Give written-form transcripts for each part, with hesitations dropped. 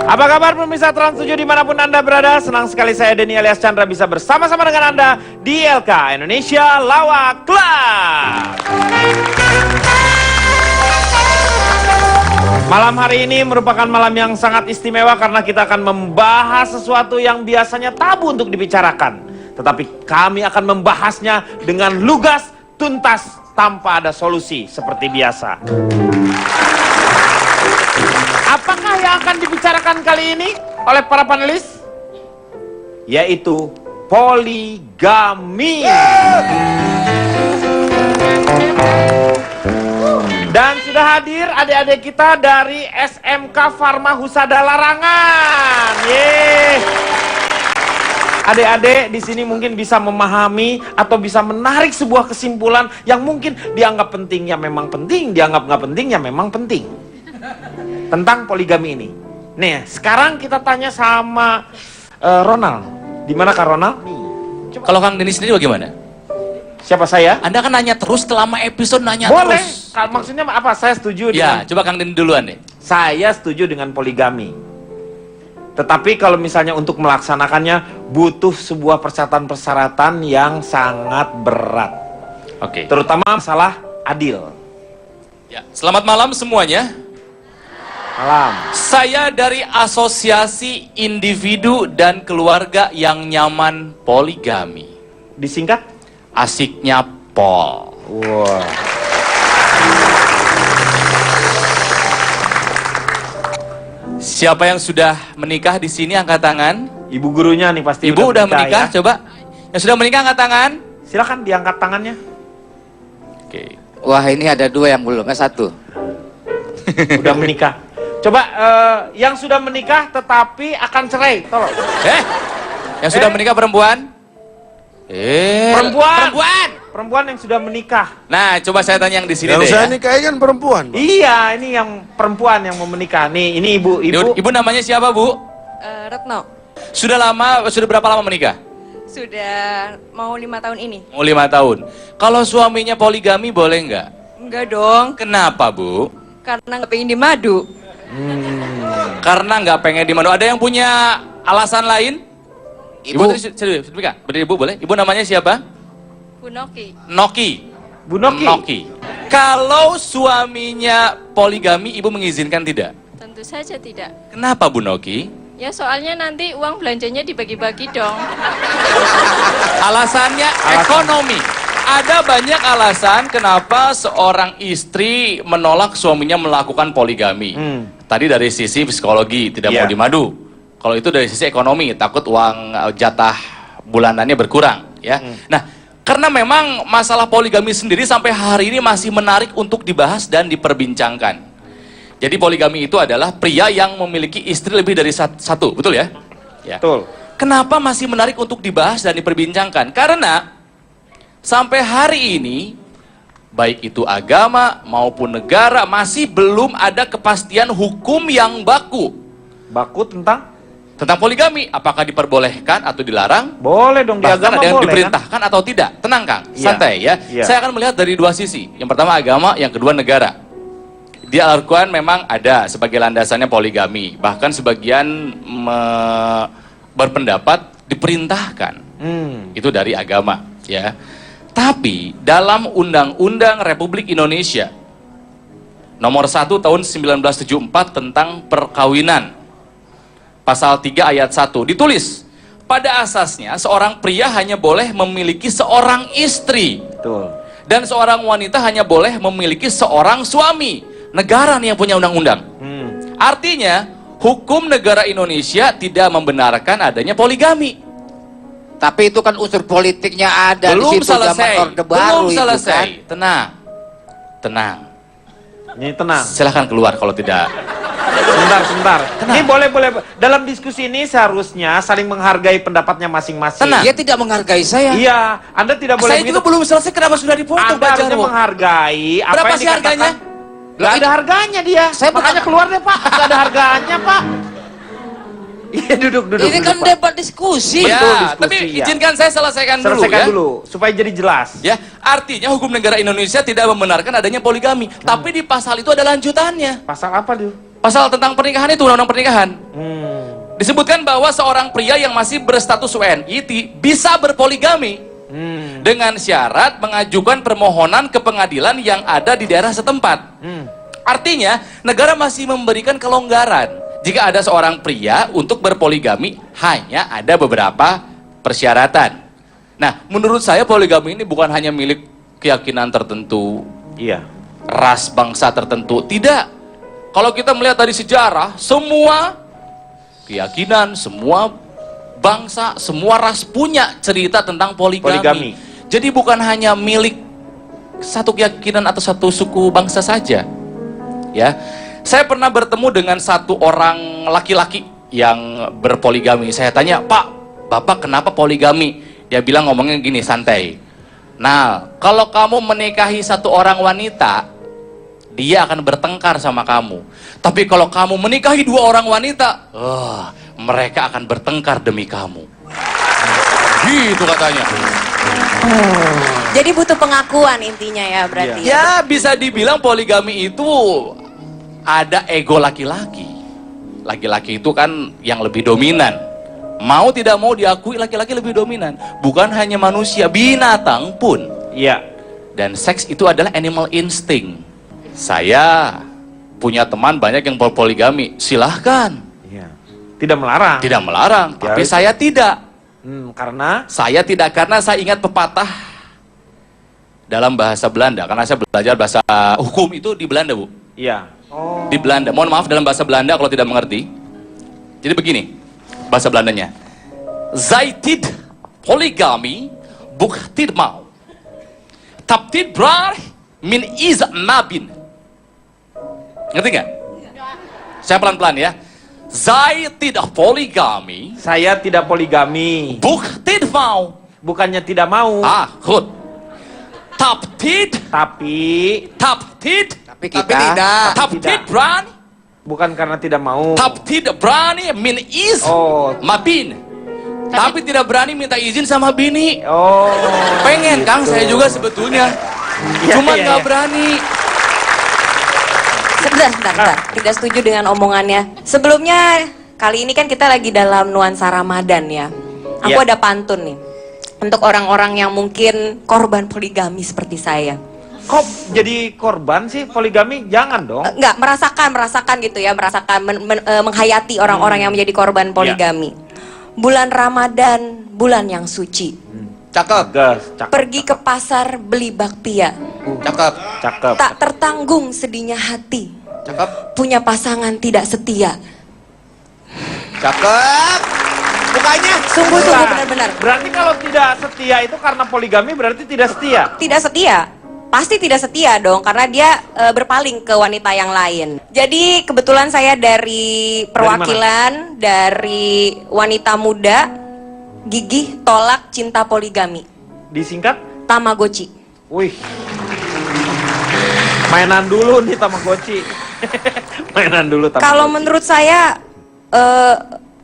Apa kabar pemirsa Trans 7 dimanapun Anda berada? Senang sekali saya Denny alias Chandra bisa bersama-sama dengan Anda di LK Indonesia Lawak Club. Malam hari ini merupakan malam yang sangat istimewa karena kita akan membahas sesuatu yang biasanya tabu untuk dibicarakan. Tetapi kami akan membahasnya dengan lugas, tuntas, tanpa ada solusi seperti biasa. Apakah yang akan dibicarakan kali ini oleh para panelis? Yaitu poligami. Dan sudah hadir adik-adik kita dari SMK Farma Husada Larangan. Yeay. Adik-adik di sini mungkin bisa memahami atau bisa menarik sebuah kesimpulan yang mungkin dianggap penting ya memang penting, dianggap nggak penting ya memang penting. Tentang poligami ini. Nih, sekarang kita tanya sama Ronald. Di mana Kak Ronald? Kalau Kang Denny sendiri bagaimana? Siapa saya? Anda kan nanya terus selama episode nanya Boleh. terus. Maksudnya apa? Saya setuju Ya, dengan... coba Kang Denny duluan deh. Saya setuju dengan poligami. Tetapi kalau misalnya untuk melaksanakannya butuh sebuah persyaratan-persyaratan yang sangat berat. Oke. Terutama masalah adil. Ya, selamat malam semuanya. Malam. Saya dari Asosiasi Individu dan Keluarga yang Nyaman Poligami. Disingkat? Asiknya Pol. Wah. Siapa yang sudah menikah di sini angkat tangan? Ibu gurunya nih pasti. Ibu udah menikah, ya? coba. Yang sudah menikah angkat tangan. Silakan diangkat tangannya. Oke. Wah, ini ada dua yang belum, satu. Udah menikah. Coba yang sudah menikah tetapi akan cerai, tolong. Yang sudah menikah perempuan? Perempuan. Perempuan yang sudah menikah. Nah, coba saya tanya yang di sini deh. Yang saya Ya. nikahi kan perempuan, Pak. Iya, ini yang perempuan yang mau menikah. Nih, ini ibu. Ibu namanya siapa, Bu? Retno, Sudah berapa lama menikah? sudah mau 5 tahun ini. Mau 5 tahun. Kalau suaminya poligami boleh nggak? Enggak dong, Kenapa, Bu? karena nggak pengen dimadu. Karena nggak pengen dimadu. Ada yang punya alasan lain? Ibu tadi sertifikat. Berdiri Ibu boleh? Ibu namanya siapa? Bu Noki, Noki. Bu Noki. Noki. Kalau suaminya poligami, Ibu mengizinkan tidak? tentu saja tidak. Kenapa, Bu Noki? Ya soalnya nanti uang belanjanya dibagi-bagi dong. Alasannya ekonomi. Ada banyak alasan kenapa seorang istri menolak suaminya melakukan poligami. Tadi dari sisi psikologi, tidak mau dimadu. Kalau itu dari sisi ekonomi, takut uang jatah bulanannya berkurang. Ya. Nah, karena memang masalah poligami sendiri sampai hari ini masih menarik untuk dibahas dan diperbincangkan. Jadi poligami itu adalah pria yang memiliki istri lebih dari satu, betul ya? Ya. Betul. Kenapa masih menarik untuk dibahas dan diperbincangkan? Karena sampai hari ini, baik itu agama maupun negara masih belum ada kepastian hukum yang baku. Baku tentang Poligami, apakah diperbolehkan atau dilarang? boleh dong di Bahkan agama ada yang boleh. diperintahkan atau tidak. Tenang Kang, Iya. santai ya. Iya. Saya akan melihat dari dua sisi. Yang pertama agama, yang kedua negara. Di Al-Quran memang ada sebagai landasannya poligami. Bahkan sebagian berpendapat diperintahkan. Itu dari agama ya. Tapi dalam Undang-Undang Republik Indonesia Nomor 1 tahun 1974 tentang perkawinan, Pasal 3 ayat 1 ditulis, pada asasnya seorang pria hanya boleh memiliki seorang istri. Betul. Dan seorang wanita hanya boleh memiliki seorang suami. Negara nih yang punya undang-undang. Artinya, hukum negara Indonesia tidak membenarkan adanya poligami. Tapi itu kan unsur politiknya ada Belum di situ zaman selesai. Orde Baru Belum itu selesai. kan. Tenang. Tenang. Ini tenang. Silahkan keluar kalau tidak. Sebentar. Ini boleh. Dalam diskusi ini seharusnya saling menghargai pendapatnya masing-masing. Tenang. Dia tidak menghargai saya. Iya, Anda tidak boleh Saya begitu. juga belum selesai, kenapa sudah dipotong, Anda Pak harusnya Jarwo? menghargai apa Berapa yang sih dikatakan. harganya? Gak ada harganya dia. Saya Makanya keluar deh Pak. Gak ada harganya Pak. Iya duduk. Ini kan Pak. debat diskusi. Betul, Ya, diskusi, tapi ya. izinkan saya selesaikan dulu Selesaikan ya. dulu supaya jadi jelas. Ya, artinya hukum negara Indonesia tidak membenarkan adanya poligami. Tapi di pasal itu ada lanjutannya. Pasal apa tuh? Pasal tentang pernikahan itu, undang-undang pernikahan. Hmm. Disebutkan bahwa seorang pria yang masih berstatus WNI bisa berpoligami dengan syarat mengajukan permohonan ke pengadilan yang ada di daerah setempat. Artinya, negara masih memberikan kelonggaran jika ada seorang pria untuk berpoligami, hanya ada beberapa persyaratan. Nah, menurut saya poligami ini bukan hanya milik keyakinan tertentu, Iya. ras bangsa tertentu, tidak. Kalau kita melihat dari sejarah, semua keyakinan, semua bangsa, semua ras punya cerita tentang poligami. Jadi bukan hanya milik satu keyakinan atau satu suku bangsa saja. Ya, saya pernah bertemu dengan satu orang laki-laki yang berpoligami. Saya tanya, Pak, Bapak kenapa poligami? Dia bilang ngomongnya gini, santai. Nah, kalau kamu menikahi satu orang wanita, dia akan bertengkar sama kamu. Tapi kalau kamu menikahi dua orang wanita, mereka akan bertengkar demi kamu. Gitu katanya. Jadi butuh pengakuan intinya ya berarti. Ya, bisa dibilang poligami itu ada ego laki-laki. Laki-laki itu kan yang lebih dominan. Mau tidak mau diakui laki-laki lebih dominan. Bukan hanya manusia, binatang pun. Iya. Dan seks itu adalah animal instinct. Saya punya teman banyak yang berpoligami, silahkan. Iya. Tidak melarang. Tidak melarang, Ya, tapi itu. saya tidak. Karena Saya tidak, karena saya ingat pepatah dalam bahasa Belanda. Karena saya belajar bahasa hukum itu di Belanda, Bu. iya. Oh. Di Belanda, mohon maaf dalam bahasa Belanda kalau tidak mengerti. Jadi begini, bahasa Belandanya. Zij poligami boek tid mau. Tap tid brar min is mabin. Ngerti nggak? Saya pelan-pelan ya. Zij tidak poligami Saya tidak poligami. boek tid mau. Bukannya tidak mau. Goed. Tap tid Tapi Tapi kita tap tidak. tid brar. bukan karena tidak mau. Tapi tidak berani min is Oh. mabin. Tapi tidak berani minta izin sama bini. Oh. Pengen Kang, gitu. saya juga sebetulnya. Iya, Cuman iya, nggak iya. berani. Sebentar. Tidak setuju dengan omongannya. Sebelumnya kali ini kan kita lagi dalam nuansa Ramadan ya. Aku Iya. ada pantun nih. Untuk orang-orang yang mungkin korban poligami seperti saya. Kok jadi korban sih poligami? Jangan dong. Enggak, merasakan gitu ya, menghayati orang-orang yang menjadi korban poligami. Bulan Ramadan, bulan yang suci. Cakep. Gas, cakep. Pergi ke pasar beli bakpia. Cakep. Cakep. Tak tertanggung sedihnya hati. Cakep. Punya pasangan tidak setia. Cakep. Mukanya. Sungguh-sungguh benar-benar. Berarti kalau tidak setia itu karena poligami berarti tidak setia. Tidak setia. Pasti tidak setia dong, karena dia berpaling ke wanita yang lain. Jadi kebetulan saya dari perwakilan dari wanita muda gigih tolak cinta poligami. Disingkat? Tamagotchi. Wih. Mainan dulu nih Tamagotchi. Mainan dulu Tamagotchi. Kalau menurut saya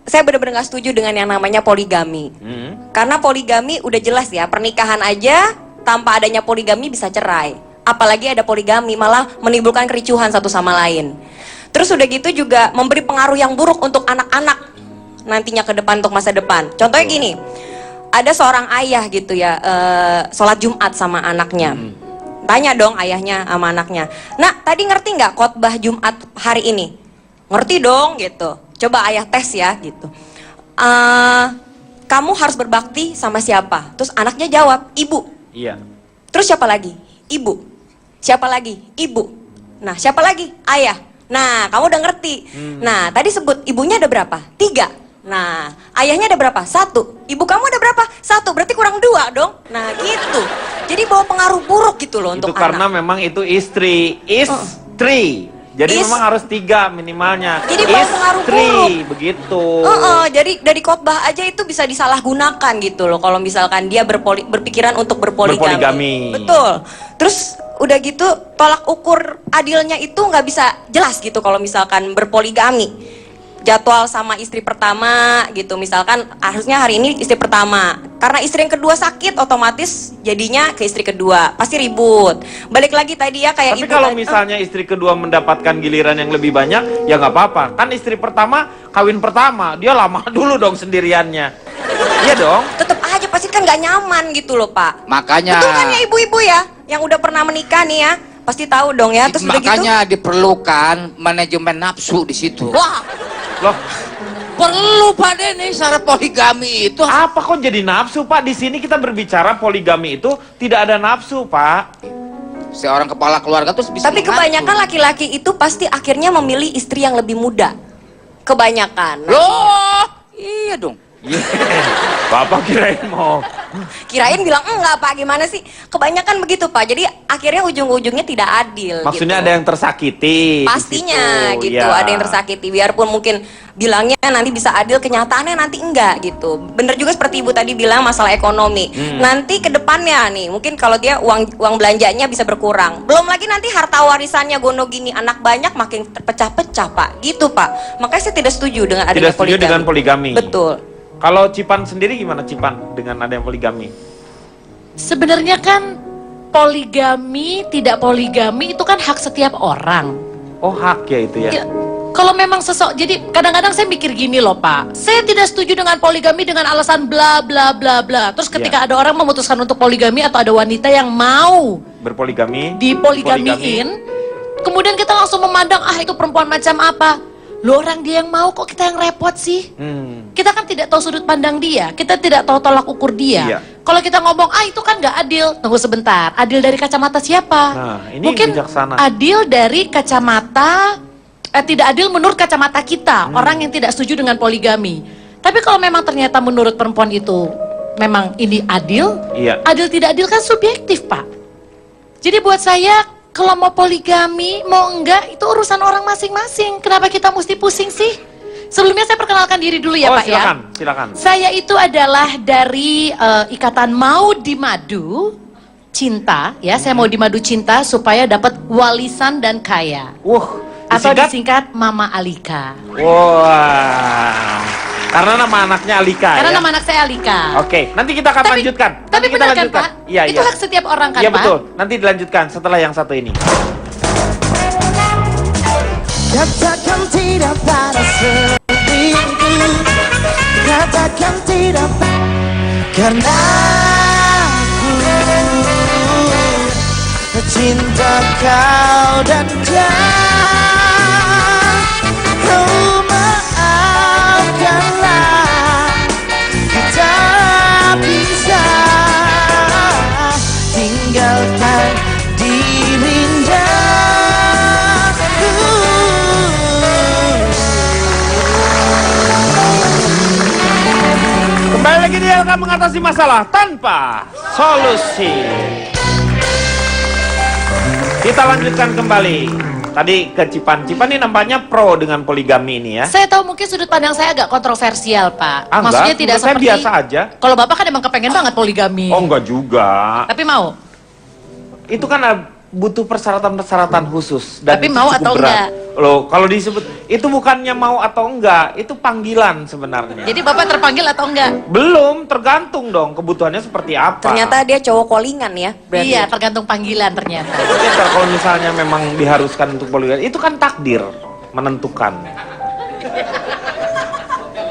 benar-benar nggak setuju dengan yang namanya poligami. Karena poligami udah jelas ya, pernikahan aja tanpa adanya poligami bisa cerai. Apalagi ada poligami malah menimbulkan kericuhan satu sama lain. Terus udah gitu juga memberi pengaruh yang buruk untuk anak-anak nantinya ke depan, untuk masa depan. Contohnya gini, ada seorang ayah gitu ya, sholat Jumat sama anaknya. Tanya dong ayahnya sama anaknya, "Nak, tadi ngerti nggak khotbah Jumat hari ini?" "Ngerti dong," gitu. "Coba ayah tes ya," gitu. "Kamu harus berbakti sama siapa?" Terus anaknya jawab, "Ibu." Iya. Terus siapa lagi? Ibu. Siapa lagi? Ibu. Nah, siapa lagi? Ayah. Nah, kamu udah ngerti. Nah, tadi sebut ibunya ada berapa? 3. Nah, ayahnya ada berapa? 1. Ibu kamu ada berapa? 1. Berarti kurang 2 dong. Nah, gitu. Jadi bawa pengaruh buruk gitu loh Itu untuk karena anak. memang itu istri. Istri. Jadi Is- memang harus 3 minimalnya. Jadi bawa pengaruh buruk. Begitu. Jadi dari khotbah aja itu bisa disalahgunakan gitu loh. Kalau misalkan dia berpikiran untuk berpoligami. Berpoligami. Betul. Terus udah gitu tolak ukur adilnya itu nggak bisa jelas gitu kalau misalkan berpoligami. jadwal sama istri pertama gitu. Misalkan harusnya hari ini istri pertama. Karena istri yang kedua sakit, otomatis jadinya ke istri kedua. Pasti ribut. Balik lagi tadi ya kayak Tapi ibu kalau tadi, misalnya istri kedua mendapatkan giliran yang lebih banyak, ya nggak apa-apa. Kan istri pertama kawin pertama, dia lama dulu dong sendiriannya. Iya dong. tetep aja pasti kan nggak nyaman gitu loh Pak. Makanya. Betul kan ya ibu-ibu ya, yang udah pernah menikah nih ya, pasti tahu dong ya. Terus udah gitu, Makanya diperlukan manajemen nafsu di situ. wah, Loh, Perlu Pak Denny syarat poligami itu. apa kok jadi nafsu, Pak? Di sini kita berbicara poligami itu tidak ada nafsu, Pak. Seorang kepala keluarga terus bisa tapi mengatur. kebanyakan laki-laki itu pasti akhirnya memilih istri yang lebih muda. Kebanyakan. Loh, iya dong. Bapak kirain mau. Kirain bilang enggak Pak, gimana sih? Kebanyakan begitu Pak. Jadi akhirnya ujung-ujungnya tidak adil. Maksudnya gitu. ada yang tersakiti. di Pastinya situ, gitu, ya. ada yang tersakiti. Biarpun mungkin bilangnya nanti bisa adil, kenyataannya nanti enggak gitu. Bener juga seperti ibu tadi bilang masalah ekonomi. Nanti ke depannya nih, mungkin kalau dia uang belanjanya bisa berkurang. Belum lagi nanti harta warisannya gono gini, anak banyak makin terpecah-pecah Pak. Gitu Pak. Makanya saya tidak setuju dengan adanya Tidak setuju dengan poligami. Betul. Kalau Cipan sendiri gimana Cipan dengan ada yang poligami? Sebenarnya kan poligami, tidak poligami itu kan hak setiap orang. Oh, hak ya itu ya. Ya, kalau memang jadi kadang-kadang saya mikir gini loh Pak, saya tidak setuju dengan poligami dengan alasan bla bla bla bla. Terus ketika ada orang memutuskan untuk poligami atau ada wanita yang mau Berpoligami. dipoligamiin, kemudian kita langsung memandang itu perempuan macam apa? Loh orang dia yang mau kok kita yang repot sih? Kita kan tidak tahu sudut pandang dia, kita tidak tahu tolak ukur dia. Iya. Kalau kita ngomong, itu kan nggak adil. Tunggu sebentar, adil dari kacamata siapa? Nah, ini Mungkin bijaksana. adil dari kacamata, tidak adil menurut kacamata kita, orang yang tidak setuju dengan poligami. Tapi kalau memang ternyata menurut perempuan itu, memang ini adil, Iya. adil tidak adil kan subjektif Pak. Jadi buat saya, kalau mau poligami, mau enggak, itu urusan orang masing-masing. Kenapa kita mesti pusing sih? Sebelumnya saya perkenalkan diri dulu ya Oh, Pak silakan, ya. silakan. Saya itu adalah dari Ikatan Mau di Madu Cinta, ya. Saya mau di Madu Cinta supaya dapat walisan dan kaya. Atau disingkat Mama Alika. Wah. Karena nama anaknya Alika. Karena ya? nama anak saya Alika. Oke, nanti kita akan lanjutkan. Tapi Nanti kita benar kan lanjutkan. Pak? Iya, Itu iya. hak setiap orang kan Iya Pak? betul. Nanti dilanjutkan setelah yang satu ini. Katakan tidak pada seminggu, katakan tidak karena aku cinta kau dan kau maafkanlah, kita bisa tinggalkan dirinya. Kembali lagi di LK mengatasi masalah tanpa solusi. Kita lanjutkan kembali. Tadi ke Cipan. Cipan ini nampaknya pro dengan poligami ini ya. Saya tahu mungkin sudut pandang saya agak kontroversial Pak. Ah, enggak. Maksudnya tidak Menurut saya seperti biasa aja. Kalau Bapak kan emang kepengen banget poligami. Oh, enggak juga. Tapi mau? Itu kan butuh persyaratan-persyaratan khusus dan Tapi itu mau cukup atau berat. enggak? Loh, kalau disebut itu bukannya mau atau enggak, itu panggilan sebenarnya. Jadi Bapak terpanggil atau enggak? Belum, tergantung dong kebutuhannya seperti apa. Ternyata dia cowok callingan ya. Berarti. Iya, tergantung panggilan ternyata. Tapi kalau misalnya memang diharuskan untuk poligami, itu kan takdir menentukan.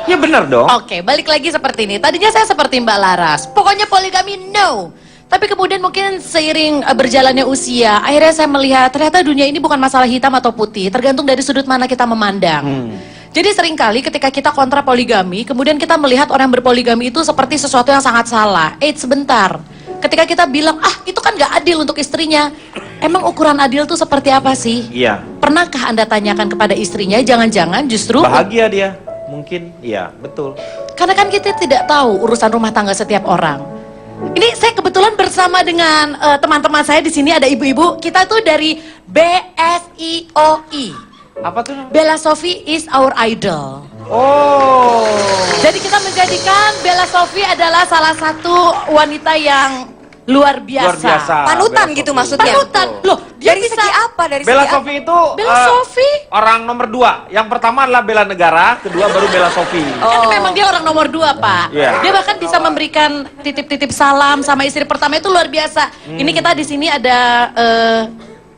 Ya benar dong. Oke, balik lagi seperti ini. Tadinya saya seperti Mbak Laras. Pokoknya poligami no. Tapi kemudian mungkin seiring berjalannya usia, akhirnya saya melihat ternyata dunia ini bukan masalah hitam atau putih, tergantung dari sudut mana kita memandang. Jadi seringkali ketika kita kontra poligami, kemudian kita melihat orang berpoligami itu seperti sesuatu yang sangat salah. Sebentar. Ketika kita bilang, itu kan gak adil untuk istrinya. Emang ukuran adil itu seperti apa sih? Iya. Pernahkah Anda tanyakan kepada istrinya, jangan-jangan justru... Bahagia dia. Mungkin, iya, betul. Karena kan kita tidak tahu urusan rumah tangga setiap orang. Ini saya kebetulan bersama dengan teman-teman saya di sini ada ibu-ibu. Kita tuh dari BSIOI. Apa tuh? Bella Sophie is our idol. Oh. Jadi kita menjadikan Bella Sophie adalah salah satu wanita yang luar biasa. Luar biasa. Panutan Bella gitu Sophie. maksudnya. Panutan. Loh, dia Dari bisa segi apa Pak dari Bella segi apa? Sophie itu Bella Sophie? orang nomor 2. Yang pertama adalah bela negara, kedua baru Bella Sophie. Kan memang dia orang nomor 2, Pak. Iya. Dia bahkan bisa memberikan titip-titip salam sama istri pertama itu luar biasa. Ini kita di sini ada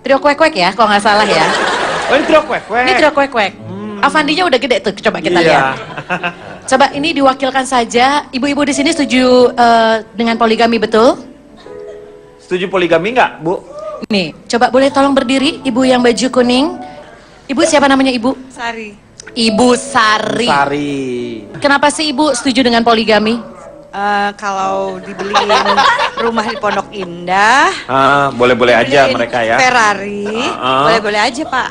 trio kuek-kuek ya, kalau nggak salah ya. Oh, ini trio kuek-kuek. Ini trio kuek-kuek. Avandinya udah gede tuh, coba kita Iya. lihat. Coba ini diwakilkan saja. Ibu-ibu di sini setuju dengan poligami betul? Setuju poligami nggak, Bu? Nih, coba boleh tolong berdiri, ibu yang baju kuning. Ibu siapa namanya ibu? Sari. Ibu Sari. Sari. Kenapa sih ibu setuju dengan poligami? Kalau dibeliin rumah di Pondok Indah, Boleh-boleh aja dibeliin mereka ya. Ferrari, boleh-boleh aja Pak.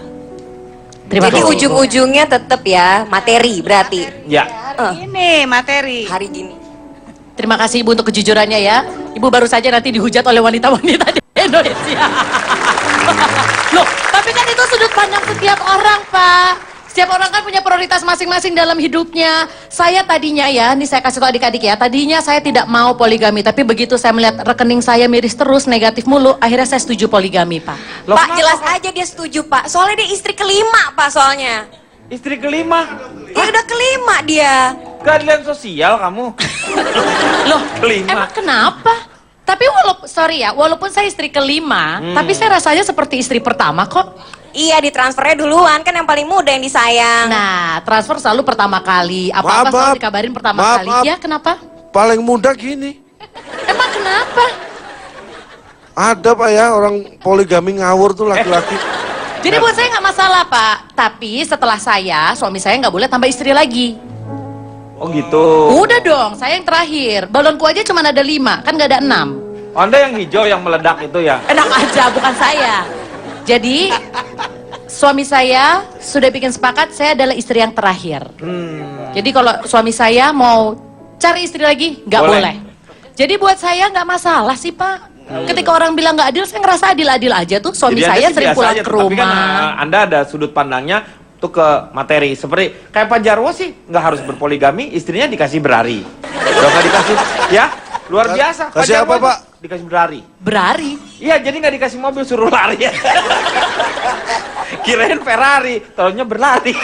Terima Jadi kasih. ujung-ujungnya tetap ya materi berarti Ya. Ini materi. hari gini. Terima kasih ibu untuk kejujurannya ya. Ibu baru saja nanti dihujat oleh wanita-wanita di Indonesia. Loh, tapi kan itu sudut pandang setiap orang, Pak. Setiap orang kan punya prioritas masing-masing dalam hidupnya. Saya tadinya ya, nih saya kasih tau adik-adik ya, tadinya saya tidak mau poligami, tapi begitu saya melihat rekening saya miris terus, negatif mulu, akhirnya saya setuju poligami, Pak. Loh, Pak kenapa, jelas Pak? aja dia setuju Pak. Soalnya dia istri kelima Pak soalnya. Istri kelima. Ya udah kelima dia. Keadilan sosial kamu. Loh, Kelima. emang kenapa? Tapi walaupun saya istri kelima, tapi saya rasanya seperti istri pertama kok. Iya ditransfernya duluan kan yang paling muda yang disayang. Nah, transfer selalu pertama kali. Apa-apa Maaf, selalu maaf. dikabarin pertama Maaf, kali. maaf. Ya, kenapa? Paling muda gini. Emang kenapa? Ada Pak ya orang poligami ngawur tuh laki-laki. Jadi buat saya nggak masalah, Pak. Tapi setelah saya, suami saya nggak boleh tambah istri lagi. Oh gitu. Udah dong, saya yang terakhir. Balonku aja cuma ada 5, kan nggak ada 6. Oh, Anda yang hijau yang meledak itu ya? Enak aja, bukan saya. Jadi, suami saya sudah bikin sepakat, saya adalah istri yang terakhir. Jadi kalau suami saya mau cari istri lagi, nggak Boleh. boleh. Jadi buat saya nggak masalah sih, Pak. Ketika orang bilang nggak adil, saya ngerasa adil-adil aja tuh. Suami Jadi Anda saya sih sering biasa pulang aja, ke Tapi kan rumah. Anda ada sudut pandangnya tuh ke materi. Seperti kayak Pak Jarwo sih nggak harus berpoligami, istrinya dikasih berari. Udah nggak dikasih, ya luar biasa. Kasih apa, Jarwo Pak? Dikasih berari. Berari. Iya, jadi nggak dikasih mobil, suruh lari. Kirain Ferrari, taunya berlari.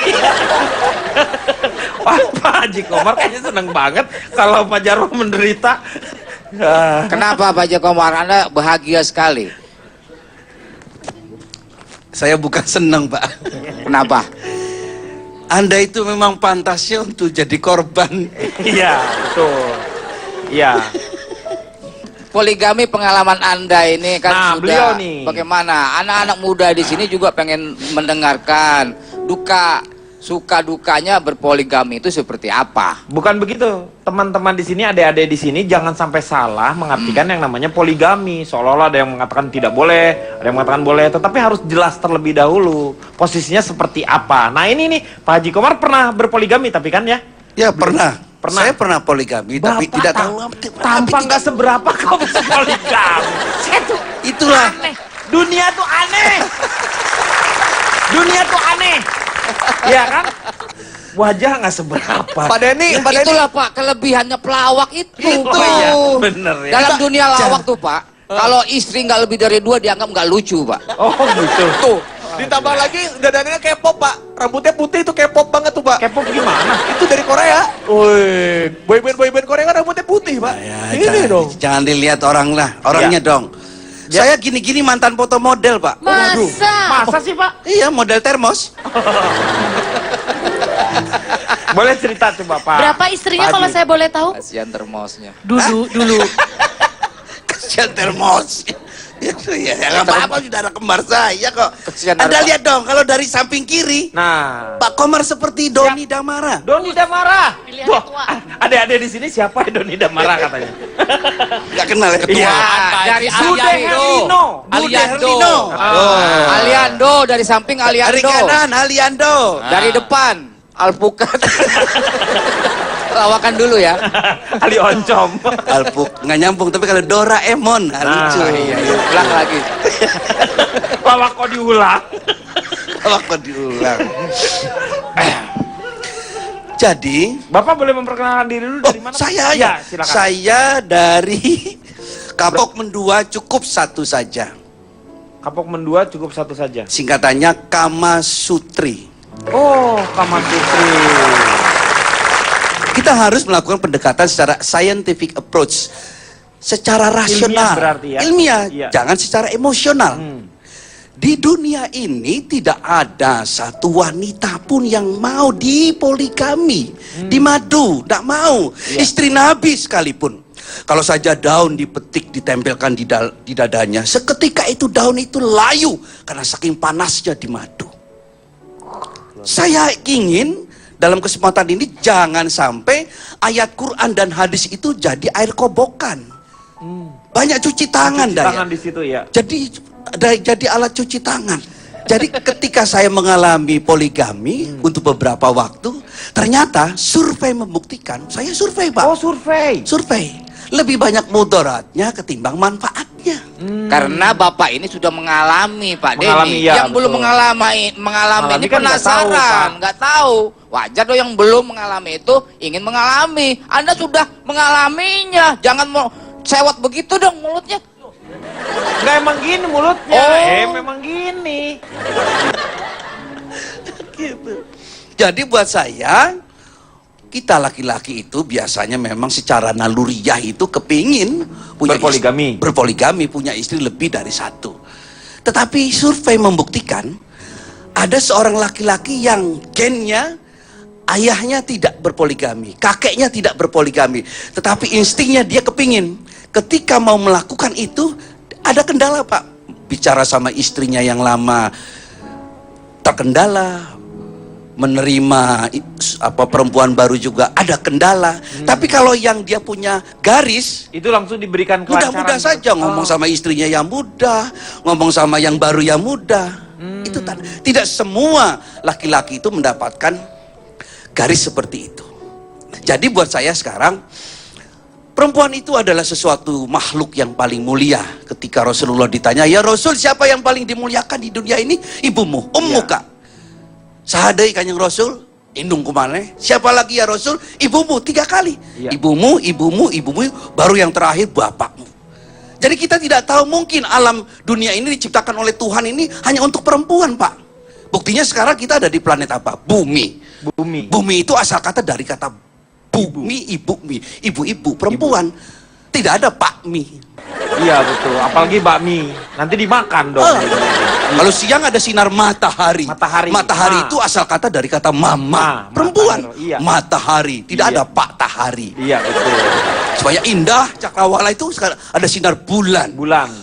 Wah, Pak Haji Komar kayaknya seneng banget kalau Pak Jarwo menderita. Kenapa Pak Jokomar? Anda bahagia sekali. Saya bukan senang, Pak. Kenapa? Anda itu memang pantasnya untuk jadi korban. Iya, betul. Iya. Poligami pengalaman Anda ini kan Nah, beliau sudah nih. bagaimana? Anak-anak muda di sini juga pengen mendengarkan suka dukanya berpoligami itu seperti apa? Bukan begitu, teman-teman di sini, adik-adik di sini jangan sampai salah mengartikan yang namanya poligami. Seolah-olah ada yang mengatakan tidak boleh, ada yang mengatakan boleh, tetapi harus jelas terlebih dahulu posisinya seperti apa. Nah ini nih, Pak Haji Komar pernah berpoligami tapi kan ya? Ya, pernah. Pernah. Saya pernah poligami, tapi Bapak tidak tahu. tanpa nggak seberapa kau bisa poligami. Saya tuh Itulah. aneh. Dunia tuh aneh. Dunia tuh aneh. Iya kan? Wajah nggak seberapa. Pak Denny, Pak Denny. Itulah Pak kelebihannya pelawak itu. Oh, Pak. iya, bener ya. Dalam dunia lawak tuh Pak, kalau istri nggak lebih dari 2 dianggap nggak lucu Pak. Oh gitu. Tuh, ditambah lagi dandannya K-pop Pak. Rambutnya putih itu K-pop banget tuh Pak. K-pop gimana? Itu dari Korea. Woi, boyband Korea kan rambutnya putih Pak. Ini dong. Jangan dilihat orang lah, orangnya Ya. dong. Saya gini-gini mantan foto model, Pak. Masa? Masa sih Pak? Iya, model termos. Boleh cerita coba Pak. Berapa istrinya Pak kalau Haji. saya boleh tahu? Kasihan termosnya. Dulu. Kasihan termos. Ya, nggak apa-apa, sudah ada kembar saya kok. Kesian Anda Pak. lihat dong, kalau dari samping kiri, Nah, Pak Komar seperti Doni Damara. Doni Damara. Pilihannya Tuh, tua. adik-adik di sini siapa ya Doni Damara katanya? Nggak kenal ya ketua. Iya. Dari Bude Aliando. Herlino. Bude Aliando. Herlino. Aliando dari samping Dari Aliando. kanan, Aliando. Dari depan Alpukat. Lawakan dulu ya. Ali Oncom. Alpuk, nggak nyambung, tapi kalau Doraemon, lucu. Iya, ulang lagi. Lawak kok diulang. Waktu diulang. Jadi, Bapak boleh memperkenalkan diri dulu dari mana? Pak? saya Ya, silakan. Saya dari Kapok Mendua, cukup satu saja. Kapok mendua cukup satu saja. Singkatannya Kama Sutri. Oh, Kama Sutri. Kita harus melakukan pendekatan secara scientific approach, secara rasional, berarti ya? ilmiah, Iya. jangan secara emosional. Di dunia ini tidak ada satu wanita pun yang mau dipoligami, dimadu, tidak mau. Istri Nabi sekalipun, kalau saja daun dipetik ditempelkan di dadanya, seketika itu daun itu layu karena saking panasnya di madu. Saya ingin dalam kesempatan ini jangan sampai ayat Quran dan hadis itu jadi air kobokan. Banyak cuci tangan, Cuci tangan Dayat. di situ ya. Jadi alat cuci tangan. Jadi ketika saya mengalami poligami untuk beberapa waktu, ternyata survei membuktikan, saya survei Pak. Oh, survei. Survei. Lebih banyak mudaratnya ketimbang manfaatnya. Karena Bapak ini sudah mengalami, Pak Mengalami, Denny. ya, Yang belum betul. mengalami Mengalami ini kan nggak tahu, Pak. penasaran, nggak tahu. Wajar dong yang belum mengalami itu ingin mengalami. Anda sudah mengalaminya, jangan mau sewot begitu dong mulutnya. Enggak emang gini mulutnya. Oh. Memang gini. Gitu. Jadi buat saya, kita laki-laki itu biasanya memang secara naluriah itu kepingin punya berpoligami, punya istri lebih dari satu. Tetapi survei membuktikan ada seorang laki-laki yang gennya ayahnya tidak berpoligami, kakeknya tidak berpoligami, tetapi instingnya dia kepingin. Ketika mau melakukan itu ada kendala Pak. Bicara sama istrinya yang lama terkendala, menerima perempuan baru juga ada kendala. Tapi kalau yang dia punya garis, itu langsung diberikan kelancaran. mudah-mudah saja ngomong sama istrinya yang mudah, ngomong sama yang baru yang mudah. Itu tidak semua laki-laki itu mendapatkan garis seperti itu. Jadi buat saya sekarang, perempuan itu adalah sesuatu makhluk yang paling mulia. Ketika Rasulullah ditanya, ya Rasul, siapa yang paling dimuliakan di dunia ini? Ibumu, ummuka. Sahadai kanjeng Rasul, indung kumane. Siapa lagi ya Rasul? Ibumu, 3 kali. Ibumu, ibumu, ibumu, baru yang terakhir bapakmu. Jadi kita tidak tahu, mungkin alam dunia ini diciptakan oleh Tuhan ini hanya untuk perempuan, Pak. Buktinya sekarang kita ada di planet apa? Bumi. Bumi itu asal kata dari kata bumi, ibu-ibu, perempuan. Tidak ada bakmi. Iya betul, apalagi bakmi. Nanti dimakan dong. Kalau siang ada sinar matahari. Matahari itu asal kata dari kata mama, perempuan. Matahari, tidak ada pak tahari. Iya betul. Supaya indah, cakrawala itu ada sinar bulan.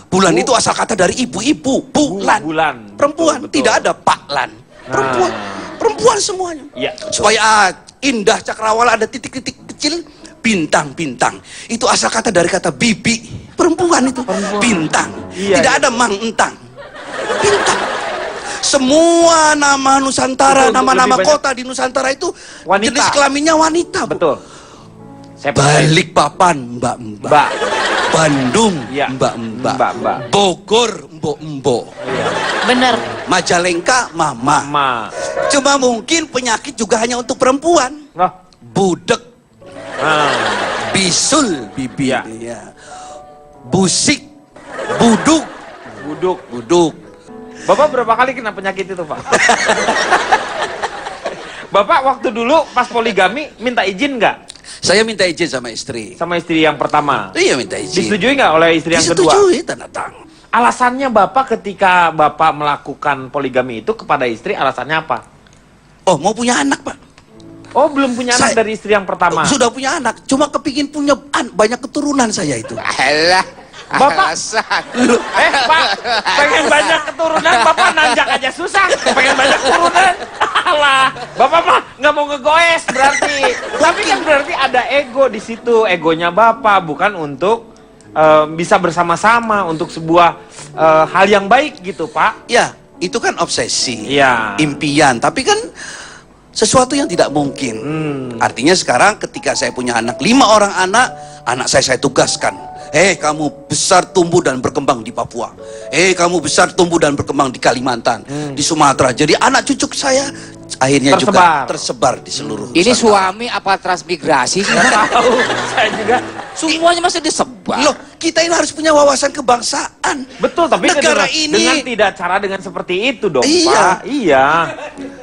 Bulan itu asal kata dari ibu-ibu, bulan. Perempuan, betul. Tidak ada paklan. Perempuan, perempuan semuanya. Iya. Supaya indah cakrawala ada titik-titik kecil, bintang-bintang. Itu asal kata dari kata bibi. Perempuan itu, bintang. Tidak ada mang entang. Bintang. Semua nama Nusantara, nama-nama kota di Nusantara itu wanita. Jenis kelaminnya wanita. Betul. Balikpapan, mbak-mbak. Bandung, mbak-mbak. Bogor, mbok-mbok. Bener. Majalengka, mama. Cuma mungkin penyakit juga hanya untuk perempuan. Budek. Bisul, bibi. Ya. Busik, buduk. Bapak berapa kali kena penyakit itu, Pak? Bapak waktu dulu pas poligami minta izin nggak? Saya minta izin sama istri. Sama istri yang pertama? Iya, minta izin. Disetujui nggak oleh istri yang kedua? Disetujui, tanda tangan. Alasannya Bapak ketika Bapak melakukan poligami itu kepada istri, alasannya apa? Oh, mau punya anak, Pak. Oh, belum punya anak dari istri yang pertama? Sudah punya anak, cuma kepingin punya banyak keturunan saya itu. Alah. Bapak, Pak, pengen banyak keturunan, Bapak nanjak aja susah. Pengen banyak keturunan, alah, Bapak mah nggak mau ngegoes berarti. Tapi kan berarti ada ego di situ, egonya Bapak bukan untuk bisa bersama-sama untuk sebuah hal yang baik gitu, Pak. Ya, itu kan obsesi, impian. Tapi kan sesuatu yang tidak mungkin. Artinya sekarang ketika saya punya anak, 5 orang anak saya tugaskan. Kamu besar tumbuh dan berkembang di Papua. Kamu besar tumbuh dan berkembang di Kalimantan, di Sumatera. Jadi anak cucu saya akhirnya juga tersebar di seluruh Ini Nusantara. suami apa transmigrasi sih? Nggak tahu, saya juga Semuanya masih disebar. Loh, kita ini harus punya wawasan kebangsaan. Betul, tapi negara dengan ini tidak cara dengan seperti itu dong, Iya. Pak. Iya.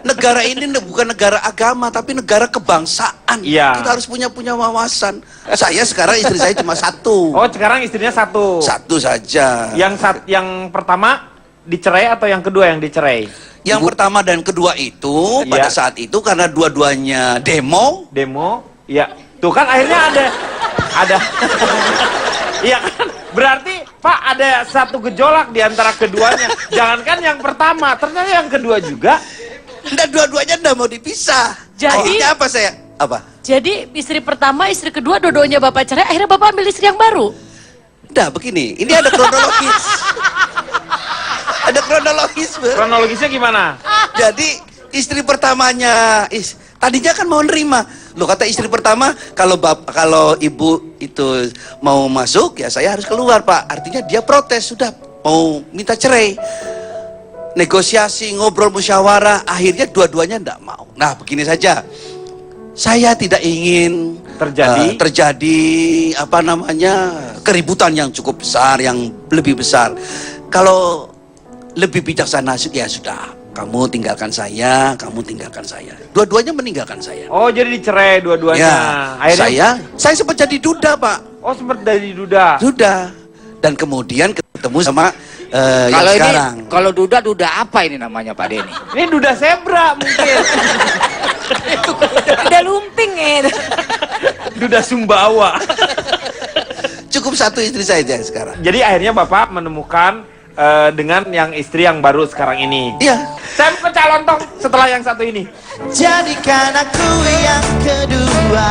negara ini bukan negara agama tapi negara kebangsaan. Iya. Kita harus punya wawasan. Saya sekarang istri saya cuma satu. Oh, sekarang istrinya satu. Satu saja. Yang pertama dicerai atau yang kedua yang dicerai? Yang pertama dan kedua itu pada Iya. saat itu karena dua-duanya demo. Ya, tuh kan akhirnya ada. Iya kan? Berarti Pak ada satu gejolak di antara keduanya. Jangankan yang pertama, ternyata yang kedua juga. Dan dua-duanya udah mau dipisah. Jadi- Akhirnya apa saya? Apa? Jadi istri pertama, istri kedua, dua-duanya bapak cerai, akhirnya bapak ambil istri yang baru. Udah begini, ini ada kronologis. Ada kronologis, Bu. Kronologisnya gimana? Jadi istri pertamanya, tadinya kan mau nerima. Loh kata istri pertama, kalau ibu itu mau masuk, ya saya harus keluar Pak. Artinya dia protes, sudah mau minta cerai. Negosiasi, ngobrol, musyawarah, akhirnya dua-duanya enggak mau. Nah begini saja, saya tidak ingin terjadi apa namanya keributan yang cukup besar, yang lebih besar. Kalau lebih bijaksana ya sudah, kamu tinggalkan saya, kamu tinggalkan saya. Dua-duanya meninggalkan saya. Oh, jadi dicerai dua-duanya. Ya, Akhirnya saya sempat jadi duda Pak. Oh, sempat dari duda. Duda. Dan kemudian ketemu sama yang Kalau ini, sekarang. kalau duda apa ini namanya Pak Denny? Ini duda zebra mungkin. Udah lumping ya. Duda Sumbawa. Cukup satu istri saja sekarang. Jadi akhirnya Bapak menemukan dengan yang istri yang baru sekarang ini. Iya. Saya mau ke calon tong setelah yang satu ini. Jadikan aku yang kedua,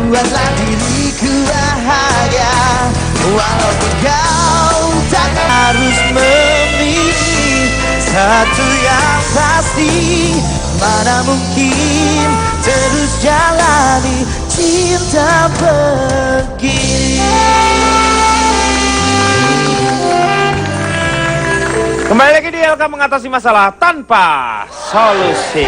buatlah diriku bahagia. Walaupun kau tak harus memilih satu yang pasti, mana mungkin terus jalani cinta begini. Kembali lagi di LK mengatasi masalah tanpa solusi.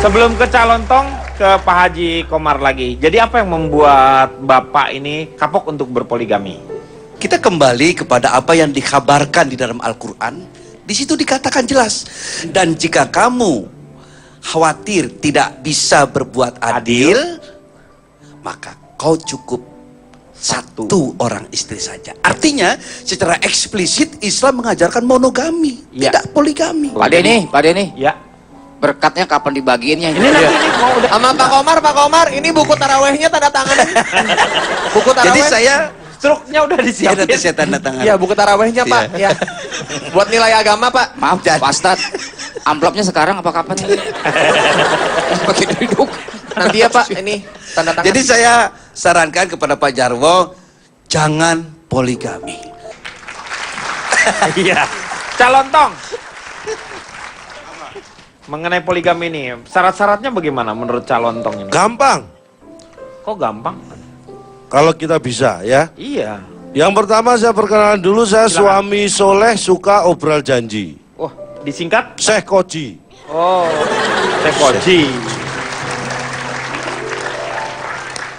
Sebelum ke calon tong, ke Pak Haji Komar lagi. Jadi apa yang membuat Bapak ini kapok untuk berpoligami? Kita kembali kepada apa yang dikabarkan di dalam Al-Quran. Di situ dikatakan jelas. Dan jika kamu khawatir tidak bisa berbuat adil, maka kau cukup satu orang istri saja. Artinya secara eksplisit Islam mengajarkan monogami, Ya. tidak poligami. Pak Denny, Ya. berkatnya kapan dibagiinnya? Ini nanti ini mau udah. Sama Pak Komar, ini buku tarawehnya tanda tangan. Buku taraweh. Jadi saya Struknya udah ya disiapin. nanti saya tanda tangan. Iya, buku tarawehnya Pak. Ya. Buat nilai agama Pak. Maaf, Pak Ustadz. Amplopnya sekarang apa kapan ini? Pakai duduk. Nanti ya Pak, ini tanda tangan. Jadi saya sarankan kepada Pak Jarwo, jangan poligami. Iya. Calon tong. Mengenai poligami ini, syarat-syaratnya bagaimana menurut calon tong ini? Gampang, Kok gampang? kalau kita bisa ya. Iya. Yang pertama saya perkenalan dulu, saya Silakan. suami soleh suka obral janji. Wah, disingkat? Syekh Koji. Oh, Tekoji.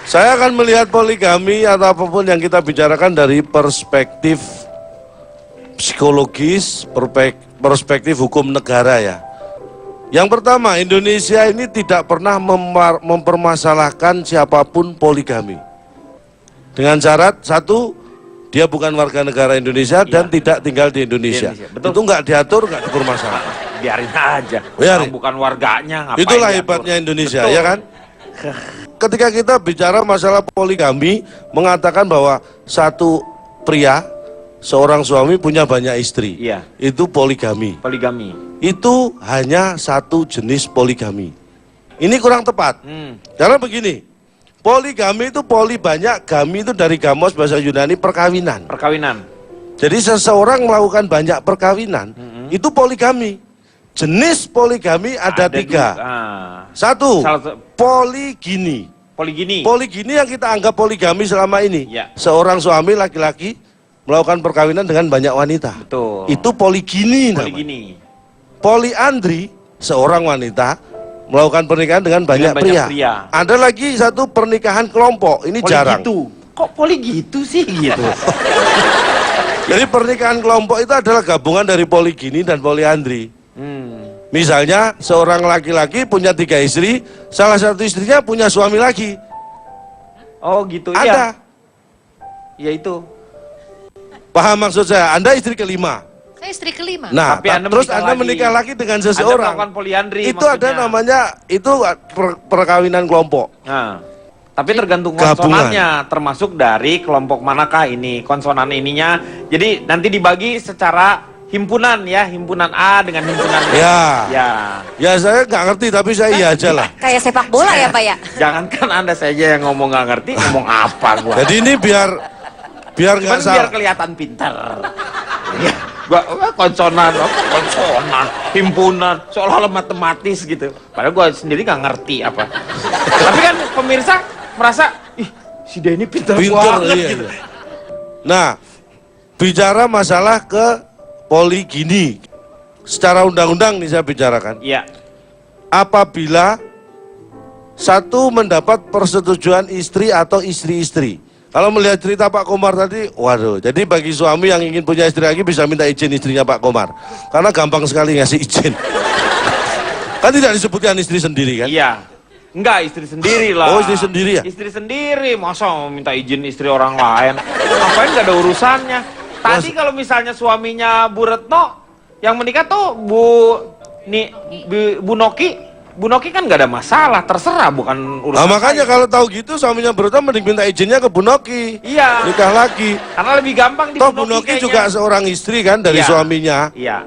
Saya akan melihat poligami atau apapun yang kita bicarakan dari perspektif psikologis, perspektif hukum negara ya. Yang pertama, Indonesia ini tidak pernah mempermasalahkan siapapun poligami. Dengan syarat, satu, dia bukan warga negara Indonesia dan tidak tinggal di Indonesia. Betul. Itu nggak diatur, nggak dipermasalahkan. Biarin aja. Biarin. Orang bukan warganya, ngapain Itulah diatur? hebatnya Indonesia, Betul. ya kan? Ketika kita bicara masalah poligami, mengatakan bahwa satu pria, seorang suami punya banyak istri. Iya. Itu poligami. Poligami. Itu hanya satu jenis poligami. Ini kurang tepat. Karena begini, poligami itu poli banyak, gami itu dari gamos bahasa Yunani perkawinan. Perkawinan. Jadi seseorang melakukan banyak perkawinan, itu poligami. Jenis poligami ada tiga. Satu, poligini. Poligini. Poligini yang kita anggap poligami selama ini. Ya. Seorang suami laki-laki melakukan perkawinan dengan banyak wanita. Betul. Itu poligini namanya. Poligini. Poliandri, seorang wanita melakukan pernikahan dengan banyak, banyak pria. pria. Ada lagi satu pernikahan kelompok, ini Poli jarang. gitu. Kok poli gitu sih gitu? Jadi pernikahan kelompok itu adalah gabungan dari poligini dan poliandri. Misalnya seorang laki-laki punya 3 istri, salah satu istrinya punya suami lagi. Oh gitu. Ada. Ya itu. Paham maksud saya? Anda istri kelima. Saya istri kelima. Nah, Tapi Anda terus menikah Anda lagi. menikah lagi dengan Anda seseorang. melakukan poliandri Itu ada maksudnya. namanya, itu perkawinan kelompok. Nah, tapi tergantung Gabungan. konsonannya, termasuk dari kelompok manakah ini, konsonan ininya. Jadi nanti dibagi secara himpunan ya, himpunan A dengan himpunan B. Ya. Ya. Ya saya nggak ngerti, tapi saya iya aja lah. Kayak sepak bola ya Pak ya? Jangankan Anda saja yang ngomong nggak ngerti, ngomong apa gua. Jadi ini biar Cuman nggak biar salah. kelihatan pintar. Ya, gua konsonan, himpunan, seolah-olah matematis gitu. Padahal gua sendiri nggak ngerti apa. Tapi kan pemirsa merasa, ih si Denny pintar banget Iya, gitu. iya. Nah, bicara masalah ke poligini, secara undang-undang nih saya bicarakan. Iya. Apabila satu mendapat persetujuan istri atau istri-istri. Kalau melihat cerita Pak Komar tadi, waduh, jadi bagi suami yang ingin punya istri lagi bisa minta izin istrinya Pak Komar. Karena gampang sekali ngasih izin. Kan tidak disebutkan istri sendiri kan? Iya. Enggak, istri sendiri lah. Oh, istri sendiri ya? Istri sendiri, masa mau minta izin istri orang lain? Ngapain gak ada urusannya? Tadi kalau misalnya suaminya Bu Retno, yang menikah tuh Bu Noki. Bu Noki kan gak ada masalah, terserah, bukan urusan Nah, makanya saya. kalau tahu gitu suaminya Broto mending minta izinnya ke Bu Noki. Iya. Nikah lagi. Karena lebih gampang di Toh Bu Bu Noki kayaknya. juga seorang istri kan dari Iya. suaminya. Iya.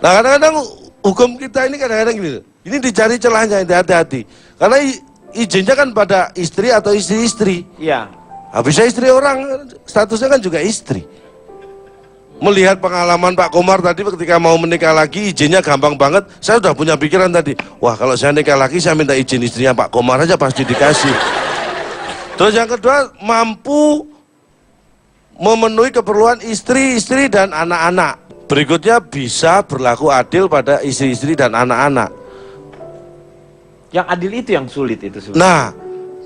Nah kadang-kadang hukum kita ini kadang-kadang gini. Ini dicari celahnya, hati-hati. Karena izinnya kan pada istri atau istri-istri. Iya. Habisnya istri orang, statusnya kan juga istri. Melihat pengalaman Pak Komar tadi ketika mau menikah lagi, izinnya gampang banget. Saya sudah punya pikiran tadi, wah kalau saya nikah lagi saya minta izin istrinya Pak Komar aja pasti dikasih. Terus yang kedua, mampu memenuhi keperluan istri-istri dan anak-anak. Berikutnya bisa berlaku adil pada istri-istri dan anak-anak. Yang adil itu yang sulit itu sebenarnya. Nah,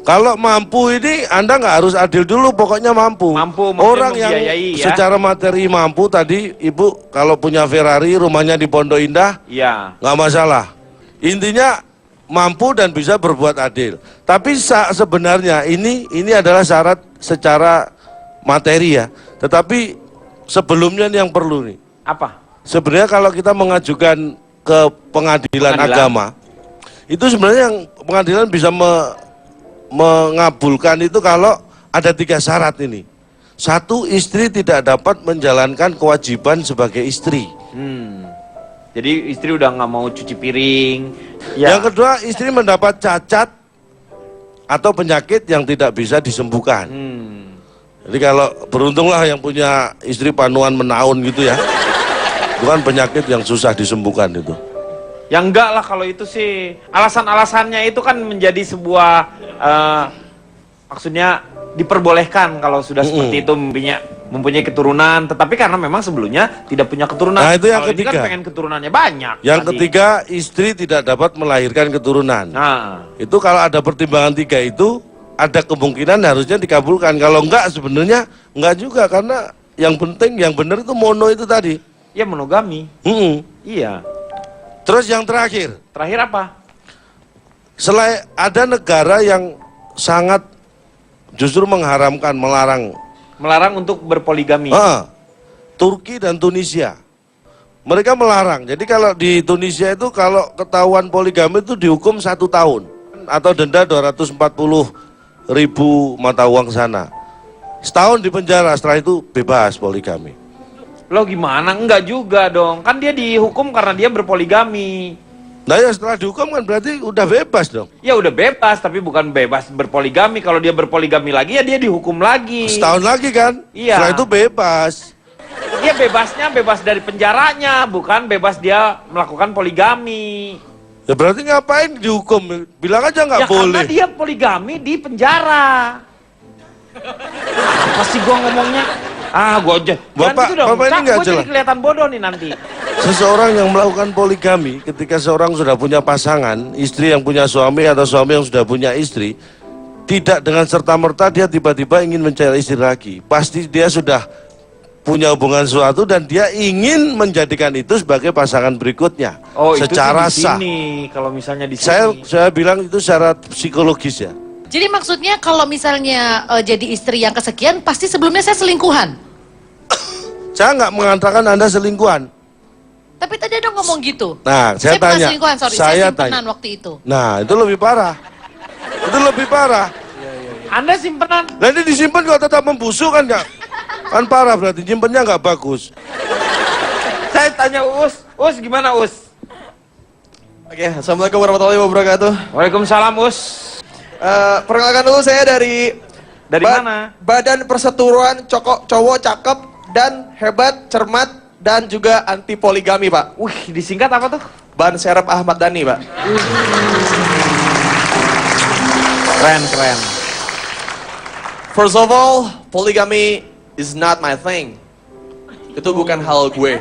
kalau mampu ini Anda nggak harus adil dulu, pokoknya mampu. Mampu, maksudnya Orang yang membiayai, ya. secara materi mampu tadi, Ibu kalau punya Ferrari, rumahnya di Pondok Indah, Iya. nggak masalah. Intinya mampu dan bisa berbuat adil. Tapi sebenarnya ini adalah syarat secara materi ya. Tetapi sebelumnya nih yang perlu nih. Apa? Sebenarnya kalau kita mengajukan ke pengadilan agama, itu sebenarnya yang pengadilan bisa mengabulkan itu kalau ada 3 syarat ini. 1, istri tidak dapat menjalankan kewajiban sebagai istri. Jadi istri udah nggak mau cuci piring. Ya. Yang kedua, istri mendapat cacat atau penyakit yang tidak bisa disembuhkan. Jadi kalau beruntunglah yang punya istri panuan menaun gitu ya. Itu kan penyakit yang susah disembuhkan itu. Ya enggak lah kalau itu sih. Alasan-alasannya itu kan menjadi sebuah maksudnya diperbolehkan kalau sudah seperti itu mempunyai keturunan, tetapi karena memang sebelumnya tidak punya keturunan. Nah, itu yang Kalau ini ketiga. kan pengen keturunannya banyak. Yang tadi. ketiga, istri tidak dapat melahirkan keturunan. Nah, Itu kalau ada pertimbangan 3 itu, ada kemungkinan harusnya dikabulkan. Kalau enggak sebenarnya enggak juga, karena yang penting, yang benar itu mono itu tadi. ya monogami. Iya. Terus yang terakhir, Terakhir apa? selain ada negara yang sangat justru mengharamkan, melarang. Melarang untuk berpoligami. Turki dan Tunisia. Mereka melarang. Jadi kalau di Tunisia itu kalau ketahuan poligami itu dihukum 1 tahun atau denda 240.000 mata uang sana. Setahun di penjara, setelah itu bebas poligami. Lo gimana? Enggak juga dong. Kan dia dihukum karena dia berpoligami. Nah ya setelah dihukum kan berarti udah bebas dong. Ya udah bebas, tapi bukan bebas berpoligami. Kalau dia berpoligami lagi ya dia dihukum lagi. Setahun lagi kan? Iya. Setelah itu bebas. Dia bebasnya bebas dari penjaranya, bukan bebas dia melakukan poligami. Ya berarti ngapain dihukum? Bilang aja nggak Ya boleh. karena dia poligami di penjara. Apa sih gua ngomongnya? Jangan Bapak, gitu dong. Bapak ini nggak Gue jadi jelas. kelihatan bodoh nih nanti. Seseorang yang melakukan poligami ketika seorang sudah punya pasangan, istri yang punya suami atau suami yang sudah punya istri, tidak dengan serta-merta dia tiba-tiba ingin mencari istri lagi. Pasti dia sudah punya hubungan sesuatu dan dia ingin menjadikan itu sebagai pasangan berikutnya. Oh, secara itu sah. di sini. Kalau misalnya di sini. Saya bilang itu secara psikologis ya. Jadi maksudnya kalau misalnya jadi istri yang kesekian, pasti sebelumnya saya selingkuhan. Saya nggak mengatakan Anda selingkuhan. Tapi tadi ada ngomong gitu. Nah, saya pernah tanya. selingkuhan, sorry. Saya Saya simpenan tanya. waktu itu. Nah, itu lebih parah. Itu lebih parah. Anda simpenan. Nanti disimpan kalau tetap membusuk kan nggak? Kan parah berarti, simpennya nggak bagus. Saya tanya Us gimana Us? Oke, assalamualaikum warahmatullahi wabarakatuh. Waalaikumsalam Us. Perkenalkan dulu saya dari mana? Badan Perseturuan Cowok Cakep dan Hebat, Cermat dan juga Anti Poligami, Pak. Wih, disingkat apa tuh? Ban Serep Ahmad Dhani, Pak. Keren. First of all, polygamy is not my thing. Itu bukan hal gue,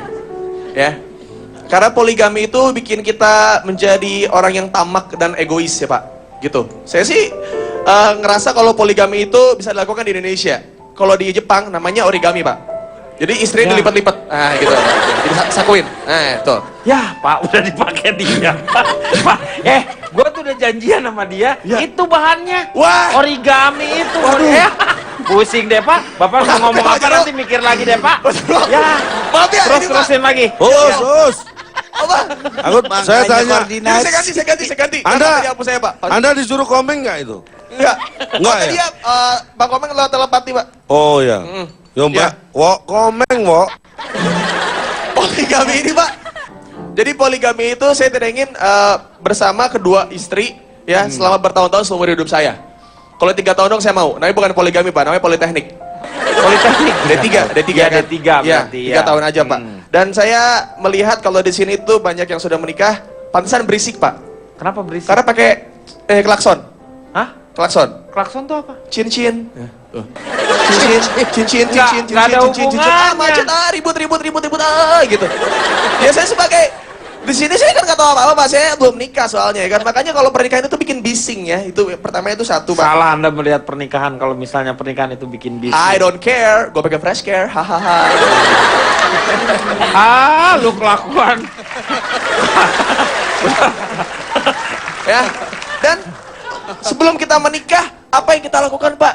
ya. Karena poligami itu bikin kita menjadi orang yang tamak dan egois ya Pak, gitu. Saya sih ngerasa kalau poligami itu bisa dilakukan di Indonesia. Kalau di Jepang namanya origami Pak. Jadi istrinya dilipat-lipat, nah gitu. Jadi sakuin, nah itu. Ya Pak, udah dipakai dia. Pak, gue tuh udah janjian sama dia. Ya. Itu bahannya. Wah. Origami itu. Waduh. Ya. Pusing deh Pak. Bapak mau ngomong apa nanti mikir lagi deh Pak. Ya. Maaf ya, ini, Pak. Terusin lagi. Us. Apa? Saya tanya. Ini saya ganti. Anda- Tadi hapus saya Pak. Anda disuruh komen nggak itu? Enggak. Enggak Tadi ya? Bang Komeng lewat telepati Pak. Oh ya. Yo Mbak, Ya. Wok komeng Wok. Poligami ini Pak. Jadi poligami itu saya tidak ingin bersama kedua istri ya selama bertahun-tahun seumur hidup saya. Kalau 3 tahun dong saya mau. Namanya bukan poligami Pak, namanya politeknik. Politeknik. D3 Ya, kan? D3 Ya, berarti 3 tahun aja Pak. Dan saya melihat kalau di sini tuh banyak yang sudah menikah, pantesan berisik Pak. Kenapa berisik? Karena pakai klakson. Hah? Klakson. Klakson tuh apa? Cincin. Cincin. Nggak ada hubungannya. Macet ribut gitu. Ya saya sebagai di sini saya kan nggak tahu apa-apa Pak, saya belum nikah soalnya ya kan. Makanya kalau pernikahan itu bikin bising ya. Itu pertama itu satu Pak. Salah Anda melihat pernikahan kalau misalnya pernikahan itu bikin bisnis. I don't care, gue pakai fresh care, hahaha. Lu kelakuan. Ya, dan sebelum kita menikah, apa yang kita lakukan Pak?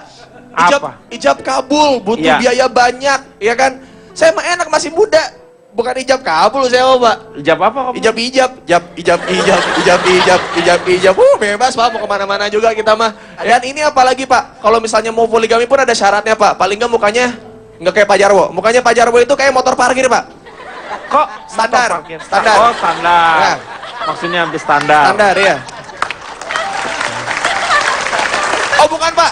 Ijab kabul, butuh Iya. biaya banyak, ya kan? Saya mah enak masih muda, bukan ijab kabul saya mau Pak. Ijab apa kamu? Ijab. Bebas Pak, mau kemana-mana juga kita mah. Dan ini apalagi Pak, kalau misalnya mau poligami pun ada syaratnya Pak. Paling nggak mukanya nggak kayak Pak Jarwo. Mukanya Pak Jarwo itu kayak motor parkir Pak. Kok Standar. motor parkir? Standar. Oh, standar. Ya. Maksudnya hampir standar. Standar ya. Oh bukan Pak.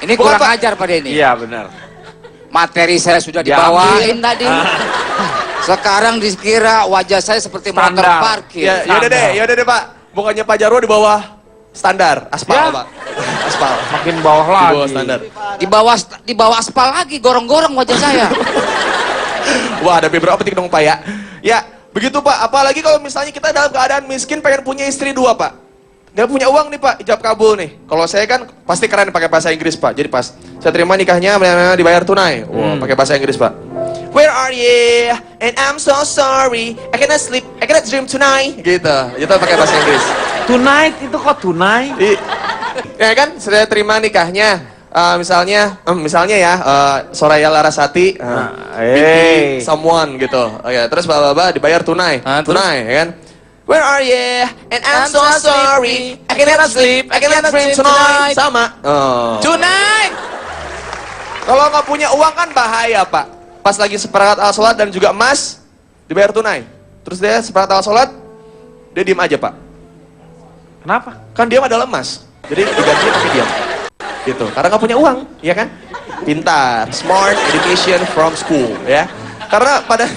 Ini Bukan, kurang Pak. ajar pada ini. Iya, benar. Materi saya sudah dibawain tadi. Sekarang dikira wajah saya seperti motor Standar. parkir. Ya, yaudah deh Pak. Bukannya Pak Jarwo di bawah standar aspal Ya. Pak. Aspal. Makin bawah Di lagi. bawah standar. Di bawah aspal lagi, gorong-gorong wajah saya. Wah, ada beberapa petik dong Pak ya. Ya, begitu Pak. Apalagi kalau misalnya kita dalam keadaan miskin pengen punya istri 2 Pak. Gak punya uang nih Pak, ijab kabul nih. Kalau saya kan pasti keren pakai bahasa Inggris Pak. Jadi pas saya terima nikahnya dibayar tunai. Wah, pakai bahasa Inggris Pak. Where are you? And I'm so sorry. I cannot sleep. I cannot dream tonight. Gitu. Itu pakai bahasa Inggris. Tonight itu kok tunai? Ya kan, saya terima nikahnya. Misalnya ya, Soraya Larasati, binti someone gitu. Ya, terus bapak dibayar tunai, tunai, ya kan? Where are you? And I'm so sorry. I cannot sleep. I cannot dream tonight. Sama. Tonight. Kalau nggak punya uang kan bahaya Pak. Pas lagi seperangkat alat sholat dan juga emas dibayar tunai. Terus dia seperangkat alat sholat, dia diem aja Pak. Kenapa? Kan diam adalah emas. Jadi diganti pakai diam. Gitu. Karena nggak punya uang, ya kan? Pintar, smart education from school, ya. Karena pada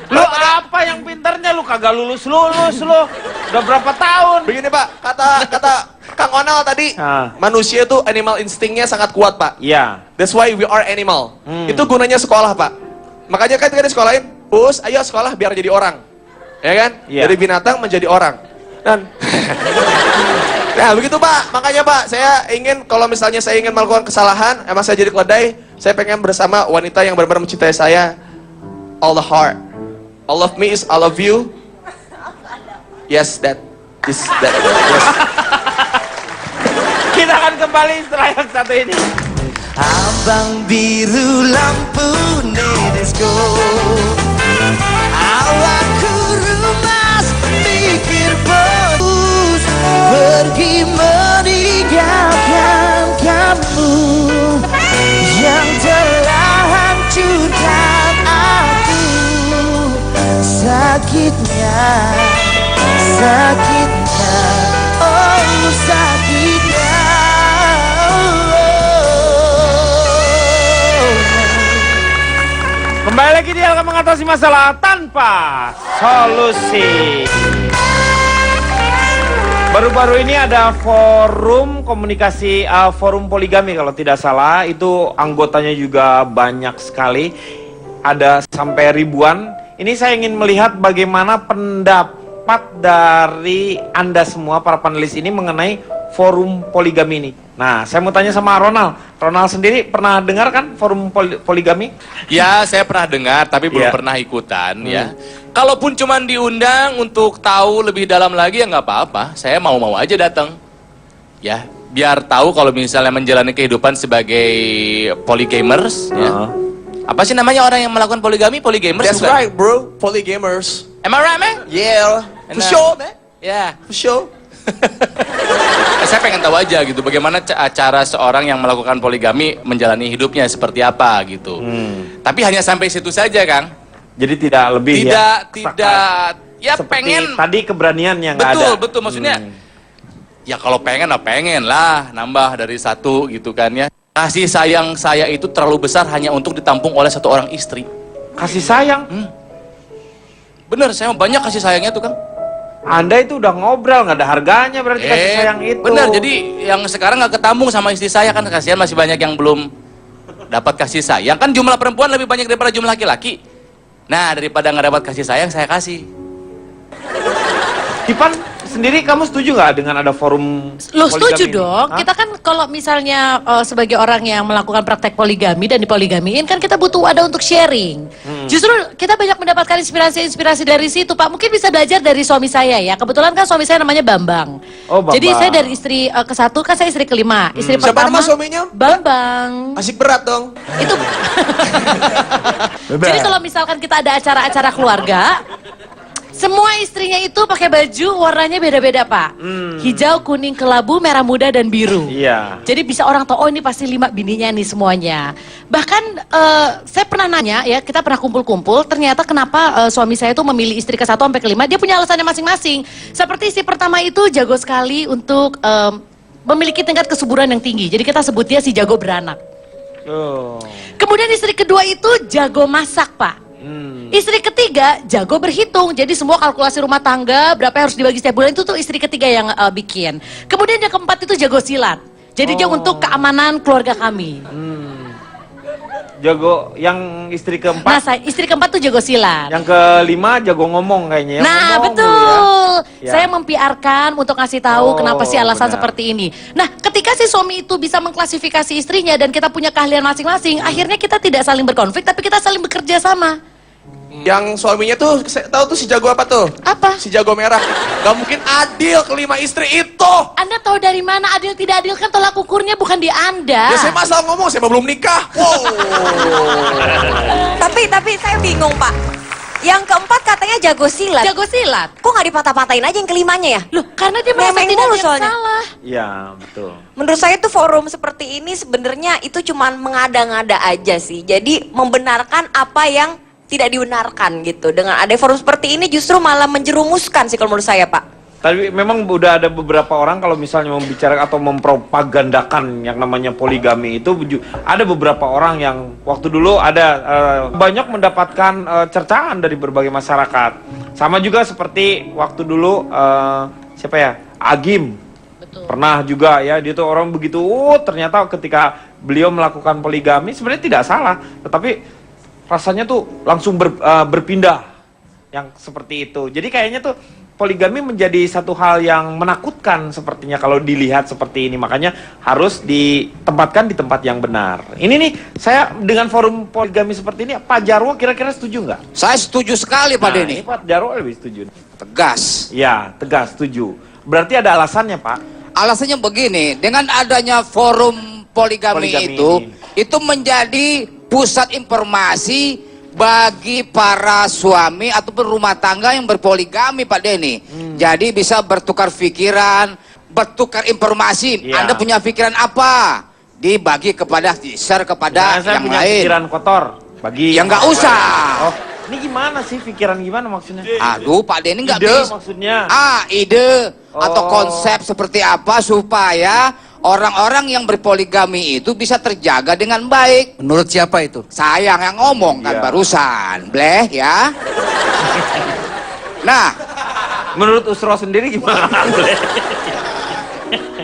Lu apa yang pintarnya? Lu kagak lulus lu. Udah berapa tahun? begini Pak, kata Kang Onal tadi, manusia itu animal instingnya sangat kuat, Pak. Iya. That's why we are animal. Itu gunanya sekolah, Pak. Makanya kan kita disekolahin, Us, ayo sekolah biar jadi orang. Ya kan? Iya. Dari binatang menjadi orang. Dan nah, begitu, Pak. Makanya, Pak, saya ingin kalau misalnya saya ingin melakukan kesalahan, emang saya jadi keledai, saya pengen bersama wanita yang benar-benar mencintai saya all the heart. All of me is all of you. Yes, that is that. Yes. Kita akan kembali setelah yang satu ini. Abang biru lampu disco, awakku rumas pikir bagus, pergi meninggalkan kamu yang telah hancurkan aku. Sakitnya, sakitnya, oh sakitnya. Kembali lagi dia akan mengatasi masalah tanpa solusi. Baru-baru ini ada forum komunikasi, forum poligami kalau tidak salah. Itu anggotanya juga banyak sekali. Ada sampai ribuan. Ini saya ingin melihat bagaimana pendapat dari Anda semua para panelis ini mengenai forum poligami ini. Nah, saya mau tanya sama Ronald. Ronald sendiri pernah dengar kan forum poligami? Ya, saya pernah dengar, tapi belum pernah ikutan ya. Kalaupun cuman diundang untuk tahu lebih dalam lagi ya nggak apa-apa. Saya mau-mau aja datang. Ya, biar tahu kalau misalnya menjalani kehidupan sebagai polygamers. Ya. Apa sih namanya orang yang melakukan poligami? Polygamers. That's bukan? right, bro. Polygamers. Am I right, man? Yeah. For Enak. sure, man. Ya. For sure. Saya pengen tahu aja gitu, bagaimana cara seorang yang melakukan poligami menjalani hidupnya seperti apa gitu. Tapi hanya sampai situ saja, Kang. Jadi tidak lebih Tidak, ya seperti pengen. tadi keberanian yang nggak ada. Betul, maksudnya. Ya kalau pengen lah, nambah dari satu gitu kan ya. Kasih sayang saya itu terlalu besar hanya untuk ditampung oleh satu orang istri. Kasih sayang? Bener, saya banyak kasih sayangnya tuh, Kang. Anda itu udah ngobrol, nggak ada harganya berarti kasih sayang itu. Bener, jadi yang sekarang nggak ketambung sama istri saya kan, kasihan masih banyak yang belum dapat kasih sayang. Kan jumlah perempuan lebih banyak daripada jumlah laki-laki. Nah, daripada nggak dapat kasih sayang, saya kasih. Ipan sendiri kamu setuju nggak dengan ada forum Loh, setuju poligami ini? dong. Hah? Kita kan kalau misalnya sebagai orang yang melakukan praktek poligami dan dipoligamiin kan kita butuh wadah untuk sharing. Justru kita banyak mendapatkan inspirasi-inspirasi dari situ, Pak. Mungkin bisa belajar dari suami saya ya. Kebetulan kan suami saya namanya Bambang. Oh, Bambang. Jadi saya dari istri ke-1 kan saya istri kelima. Istri Siapa pertama nama suaminya? Bambang. Asik berat dong. Itu. Jadi kalau misalkan kita ada acara-acara keluarga, semua istrinya itu pakai baju warnanya beda-beda, Pak. Hijau, kuning, kelabu, merah muda, dan biru. Iya. Jadi bisa orang tahu, oh ini pasti 5 bininya nih semuanya. Bahkan saya pernah nanya ya, kita pernah kumpul-kumpul, ternyata kenapa suami saya itu memilih istri ke-1 sampai ke-5, dia punya alasannya masing-masing. Seperti istri pertama itu jago sekali untuk memiliki tingkat kesuburan yang tinggi. Jadi kita sebut dia si jago beranak. Oh. Kemudian istri kedua itu jago masak, Pak. Istri ketiga jago berhitung, jadi semua kalkulasi rumah tangga berapa yang harus dibagi setiap bulan itu tuh istri ketiga yang bikin. Kemudian yang keempat itu jago silat, jadi dia untuk keamanan keluarga kami. Jago yang istri keempat. Nah, istri keempat tuh jago silat. Yang kelima jago ngomong kayaknya. Ya. Nah, Ngomong betul. dulu ya. Saya mempiarkan untuk ngasih tahu kenapa sih alasan benar. seperti ini. Nah, ketika si suami itu bisa mengklasifikasi istrinya dan kita punya keahlian masing-masing, akhirnya kita tidak saling berkonflik, tapi kita saling bekerja sama. Yang suaminya tuh, saya tahu tuh si jago apa tuh? Apa? Si jago merah. Gak mungkin adil kelima istri itu. Anda tahu dari mana adil tidak adil, kan tolak ukurnya bukan di Anda. Ya saya masalah ngomong, saya belum nikah. Wow. Tapi saya bingung, Pak. Yang keempat katanya jago silat. Jago silat. Kok nggak dipatah-patahin aja yang kelimanya ya? Loh, karena dia merasa Memeng tidak mulu ada yang soalnya. salah. Iya, betul. Menurut saya tuh forum seperti ini sebenarnya itu cuman mengada-ngada aja sih. Jadi membenarkan apa yang tidak dibenarkan gitu. Dengan ada forum seperti ini justru malah menjerumuskan sih kalau menurut saya, Pak. Tapi memang udah ada beberapa orang kalau misalnya membicarakan atau mempropagandakan yang namanya poligami itu ada beberapa orang yang waktu dulu ada banyak mendapatkan cercaan dari berbagai masyarakat. Sama juga seperti waktu dulu siapa ya? Agim. Pernah juga ya, dia tuh orang begitu, ternyata ketika beliau melakukan poligami sebenarnya tidak salah, tetapi rasanya tuh langsung berpindah yang seperti itu. Jadi kayaknya tuh poligami menjadi satu hal yang menakutkan sepertinya kalau dilihat seperti ini. Makanya harus ditempatkan di tempat yang benar. Ini nih, saya dengan forum poligami seperti ini, Pak Jarwo kira-kira setuju nggak? Saya setuju sekali Pak Denny. Ini Pak Jarwo lebih setuju. Tegas. Ya, tegas, setuju. Berarti ada alasannya, Pak? Alasannya begini, dengan adanya forum poligami itu menjadi pusat informasi bagi para suami ataupun rumah tangga yang berpoligami, Pak Denny. Jadi bisa bertukar pikiran, bertukar informasi. Iya. Anda punya pikiran apa? Dibagi kepada, di-share kepada Saya yang punya lain. pikiran kotor, bagi Ya nggak usah. Oh, ini gimana sih pikiran gimana maksudnya? Aduh, Pak Denny nggak Ide bisa. maksudnya. Ide atau Oh. konsep seperti apa supaya orang-orang yang berpoligami itu bisa terjaga dengan baik. Menurut siapa itu? Saya yang ngomong kan Iya. barusan, bleh ya. Nah, Menurut Usro sendiri gimana?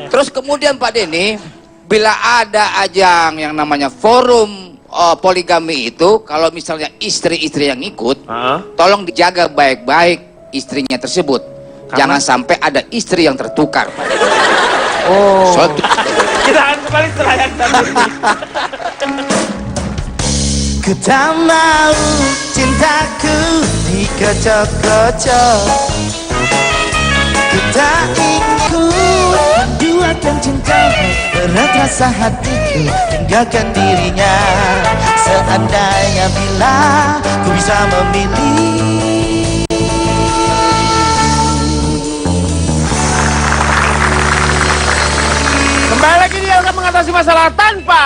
terus kemudian Pak Denny, bila ada ajang yang namanya forum poligami itu, kalau misalnya istri-istri yang ikut, tolong dijaga baik-baik istrinya tersebut. Jangan sampai ada istri yang tertukar. Oh. Kita akan kembali setelah yang satu ini. Ku tak mau cintaku dikocok-kocok. Ku tak ingin ku duakan cintamu, berat rasa hatiku, tinggalkan dirinya. Seandainya bila ku bisa memilih. Kembali lagi dia akan mengatasi masalah tanpa.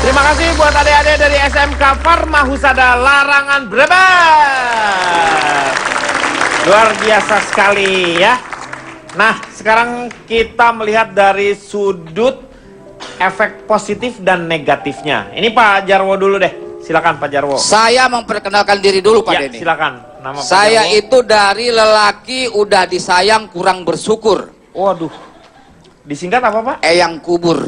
Terima kasih buat adik-adik dari SMK Farma Husada Larangan Brebes. Luar biasa sekali ya. Nah, sekarang kita melihat dari sudut efek positif dan negatifnya. Ini Pak Jarwo dulu deh. Silakan Pak Jarwo. Saya memperkenalkan diri dulu Pak Ya, Denny. silakan. Nama Pak Saya Jarwo. itu dari lelaki udah disayang kurang bersyukur. Waduh. Disingkat apa, Pak? Eyang kubur.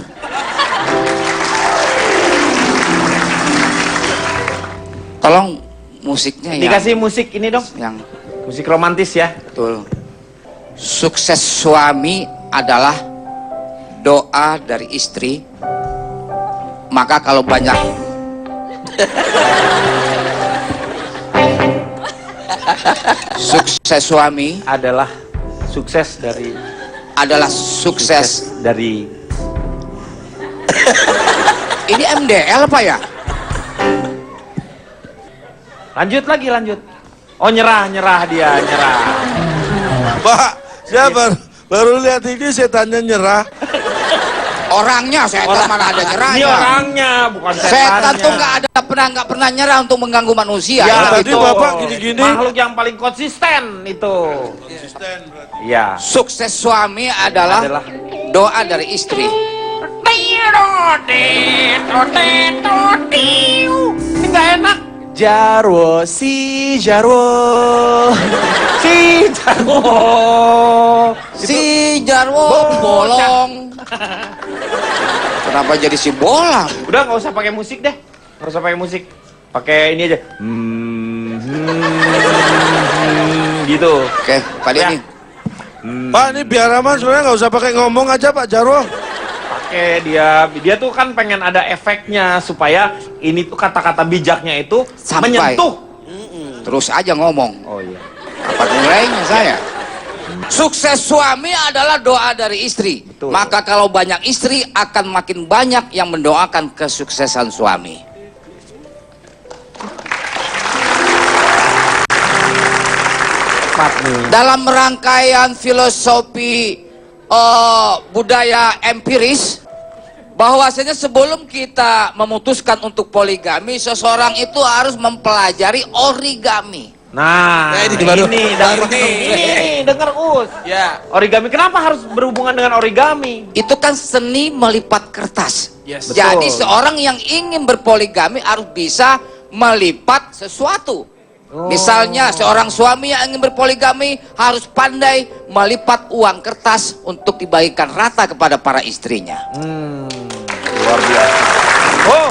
Tolong musiknya ya. Dikasih musik ini dong. Yang Musik romantis ya. betul. Sukses suami adalah doa dari istri. Maka kalau banyak sukses suami adalah sukses dari ini MDL apa ya? Lanjut lagi, lanjut. Oh, nyerah dia, nyerah. Pak, saya baru lihat ini setannya nyerah. Orangnya setan mana ada Ini nyerahnya. orangnya, bukan setannya. Setan tuh nggak pernah nyerah untuk mengganggu manusia. Ya, Tadi itu Bapak gini-gini. makhluk yang paling konsisten itu. Ya. Sukses suami adalah doa dari istri. Ini nggak enak. Jarwo, si Jarwo. Si Jarwo bolong. Kenapa jadi si bolang? Udah nggak usah pakai musik deh, nggak usah pakai musik. Pakai ini aja. Gitu. Oke, Pak Denny. Pak, ini biar aman sebenarnya nggak usah pakai ngomong aja Pak Jarwo. Pakai dia tuh kan pengen ada efeknya supaya ini tuh kata-kata bijaknya itu Sampai. menyentuh. Terus aja ngomong. Oh iya. Apa nilainya saya? Sukses suami adalah doa dari istri. Betul. Maka kalau banyak istri akan makin banyak yang mendoakan kesuksesan suami. Tepat nih. Dalam rangkaian filosofi budaya empiris, bahwasanya sebelum kita memutuskan untuk poligami, seseorang itu harus mempelajari origami. Nah, Nah, ini baru- baru nih. Ini dengar Us. Ya. Origami kenapa harus berhubungan dengan origami? Itu kan seni melipat kertas. Yes. Jadi Betul. seorang yang ingin berpoligami harus bisa melipat sesuatu. Misalnya seorang suami yang ingin berpoligami harus pandai melipat uang kertas untuk dibagikan rata kepada para istrinya. Luar biasa. Oh,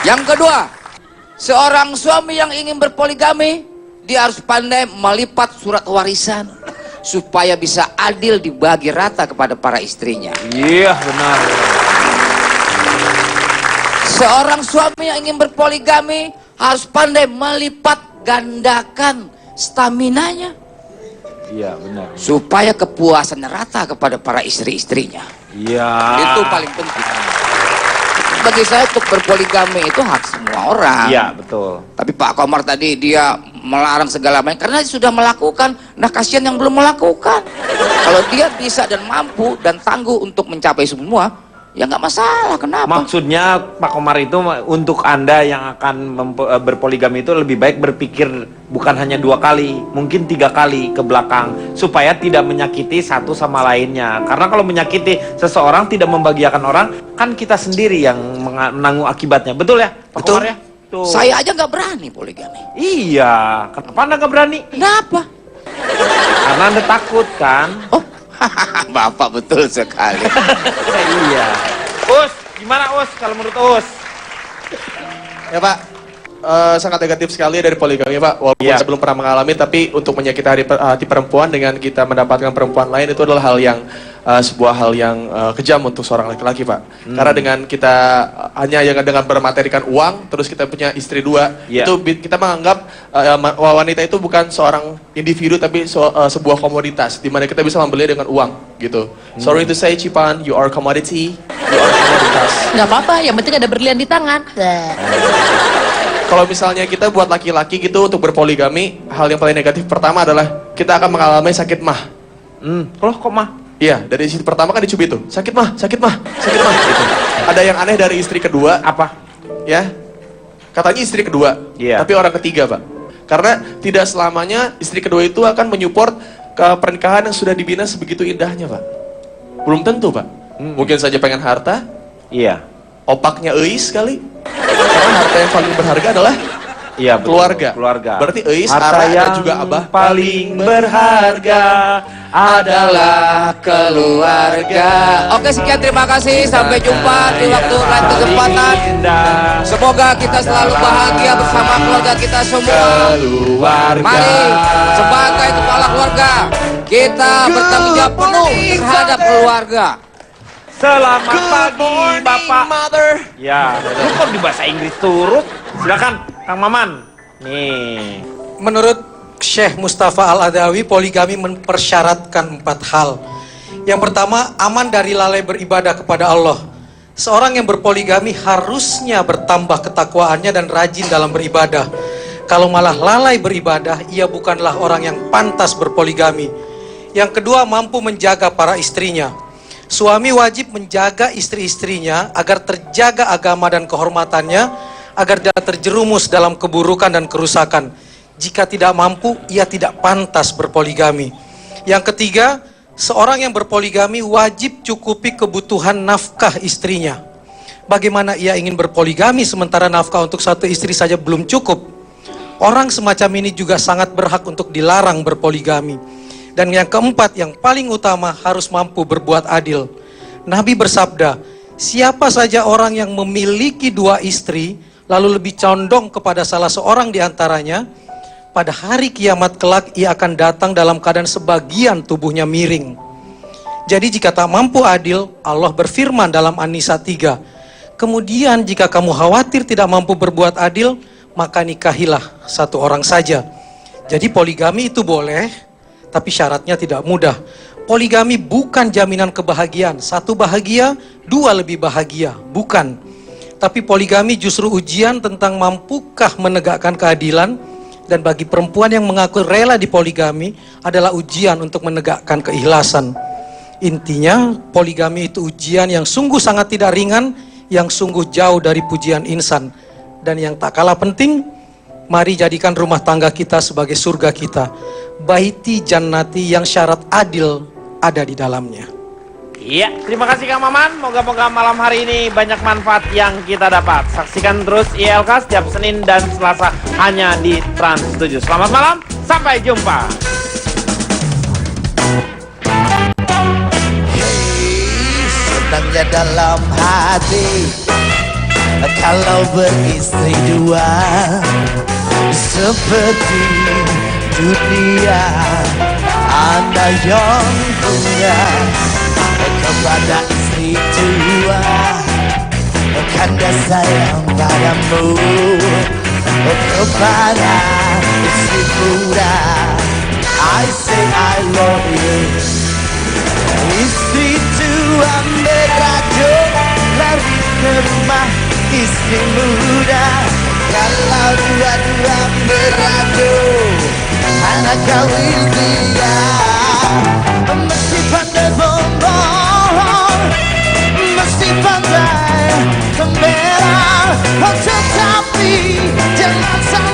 Yang kedua, seorang suami yang ingin berpoligami, dia harus pandai melipat surat warisan supaya bisa adil dibagi rata kepada para istrinya. iya benar. Seorang suami yang ingin berpoligami harus pandai melipat gandakan staminanya Iya benar. supaya kepuasan rata kepada para istri-istrinya. Iya. Itu paling penting. Bagi saya untuk berpoligami itu hak semua orang. Iya betul. Tapi Pak Komar tadi dia melarang segala macam karena dia sudah melakukan. Nah kasihan yang belum melakukan. Kalau dia bisa dan mampu dan tangguh untuk mencapai semua, ya nggak masalah. Kenapa? Maksudnya Pak Komar itu untuk Anda yang akan berpoligami itu lebih baik berpikir bukan hanya 2 kali, mungkin 3 kali ke belakang supaya tidak menyakiti satu sama lainnya. Karena kalau menyakiti seseorang, tidak membahagiakan orang, kan kita sendiri yang menanggung akibatnya. Betul ya Pak Betul. Komar ya? Tuh. Saya aja nggak berani poligami. Iya, kenapa Anda nggak berani? Kenapa? Karena Anda takut kan? Oh, Bapak betul sekali. Iya. Us, gimana Us kalau menurut Us? Ya Pak, sangat negatif sekali dari poligami Pak. Walaupun Iya. saya belum pernah mengalami, tapi untuk menyakiti hati perempuan dengan kita mendapatkan perempuan lain itu adalah hal yang sebuah hal yang kejam untuk seorang laki-laki Pak. Karena dengan kita hanya dengan bermaterikan uang, terus kita punya istri 2, Iya. itu kita menganggap wanita itu bukan seorang individu tapi sebuah komoditas, di mana kita bisa membeli dengan uang gitu. Sorry to say Cipan, you are commodity, you are komoditas. Nggak apa-apa, yang penting ada berlian di tangan. Kalau misalnya kita buat laki-laki gitu untuk berpoligami, hal yang paling negatif pertama adalah kita akan mengalami sakit mah. Loh kok mah? Iya, dari situ pertama kan dicubit tuh, sakit mah, sakit mah, sakit mah. Gitu. Ada yang aneh dari istri kedua, Apa? ya? Katanya istri kedua, Iya. tapi orang ketiga Pak. Karena tidak selamanya istri kedua itu akan menyupport ke pernikahan yang sudah dibina sebegitu indahnya Pak. Belum tentu Pak. Mungkin saja pengen harta, Iya. opaknya eis kali. Karena harta yang paling berharga adalah Iya, betul. keluarga. Keluarga. Berarti eis, harta ara, yang dan juga abah paling berharga adalah keluarga. Oke, sekian, terima kasih. Sampai jumpa di waktu lain kesempatan. indah. Semoga kita selalu bahagia bersama keluarga kita semua. Keluarga. Mari, sebagai kepala keluarga, kita bertanggung jawab penuh terhadap keluarga. Selamat pagi, Bapak. Mother. Ya, lu kok di bahasa Inggris turut? Silakan, Kang Maman. Nih. Menurut Syekh Mustafa Al-Adawi, poligami mempersyaratkan 4 hal. Yang pertama, aman dari lalai beribadah kepada Allah. Seorang yang berpoligami harusnya bertambah ketakwaannya dan rajin dalam beribadah. Kalau malah lalai beribadah, ia bukanlah orang yang pantas berpoligami. Yang kedua, mampu menjaga para istrinya. Suami wajib menjaga istri-istrinya agar terjaga agama dan kehormatannya, agar tidak terjerumus dalam keburukan dan kerusakan. Jika tidak mampu, ia tidak pantas berpoligami. Yang ketiga, seorang yang berpoligami wajib cukupi kebutuhan nafkah istrinya. Bagaimana ia ingin berpoligami sementara nafkah untuk satu istri saja belum cukup? Orang semacam ini juga sangat berhak untuk dilarang berpoligami. Dan yang keempat, yang paling utama, harus mampu berbuat adil. Nabi bersabda, siapa saja orang yang memiliki 2 istri, lalu lebih condong kepada salah seorang di antaranya, pada hari kiamat kelak ia akan datang dalam keadaan sebagian tubuhnya miring. Jadi jika tak mampu adil, Allah berfirman dalam An-Nisa 3, kemudian jika kamu khawatir tidak mampu berbuat adil, maka nikahilah 1 orang saja. Jadi poligami itu boleh, tapi syaratnya tidak mudah. Poligami bukan jaminan kebahagiaan. 1 bahagia, 2 lebih bahagia. Bukan. Tapi poligami justru ujian tentang mampukah menegakkan keadilan. Dan bagi perempuan yang mengaku rela di poligami adalah ujian untuk menegakkan keikhlasan. Intinya, poligami itu ujian yang sungguh sangat tidak ringan, yang sungguh jauh dari pujian insan. Dan yang tak kalah penting, mari jadikan rumah tangga kita sebagai surga kita. Baiti jannati yang syarat adil ada di dalamnya. Iya, terima kasih Kang Maman. Moga-moga malam hari ini banyak manfaat yang kita dapat. Saksikan terus ILK setiap Senin dan Selasa hanya di Trans 7. Selamat malam, sampai jumpa. Senangnya dalam hati kalau beristri dua, seperti dunia Anda yang punya kepada istri dua, kanda sayang padamu, kepada istri muda I say I love you. Istri tua merado lari ke rumah istri muda. Kalau dua-dua merado anak kawin dia, mesti pandai bohong, mesti pandai membela, tetapi jangan sampai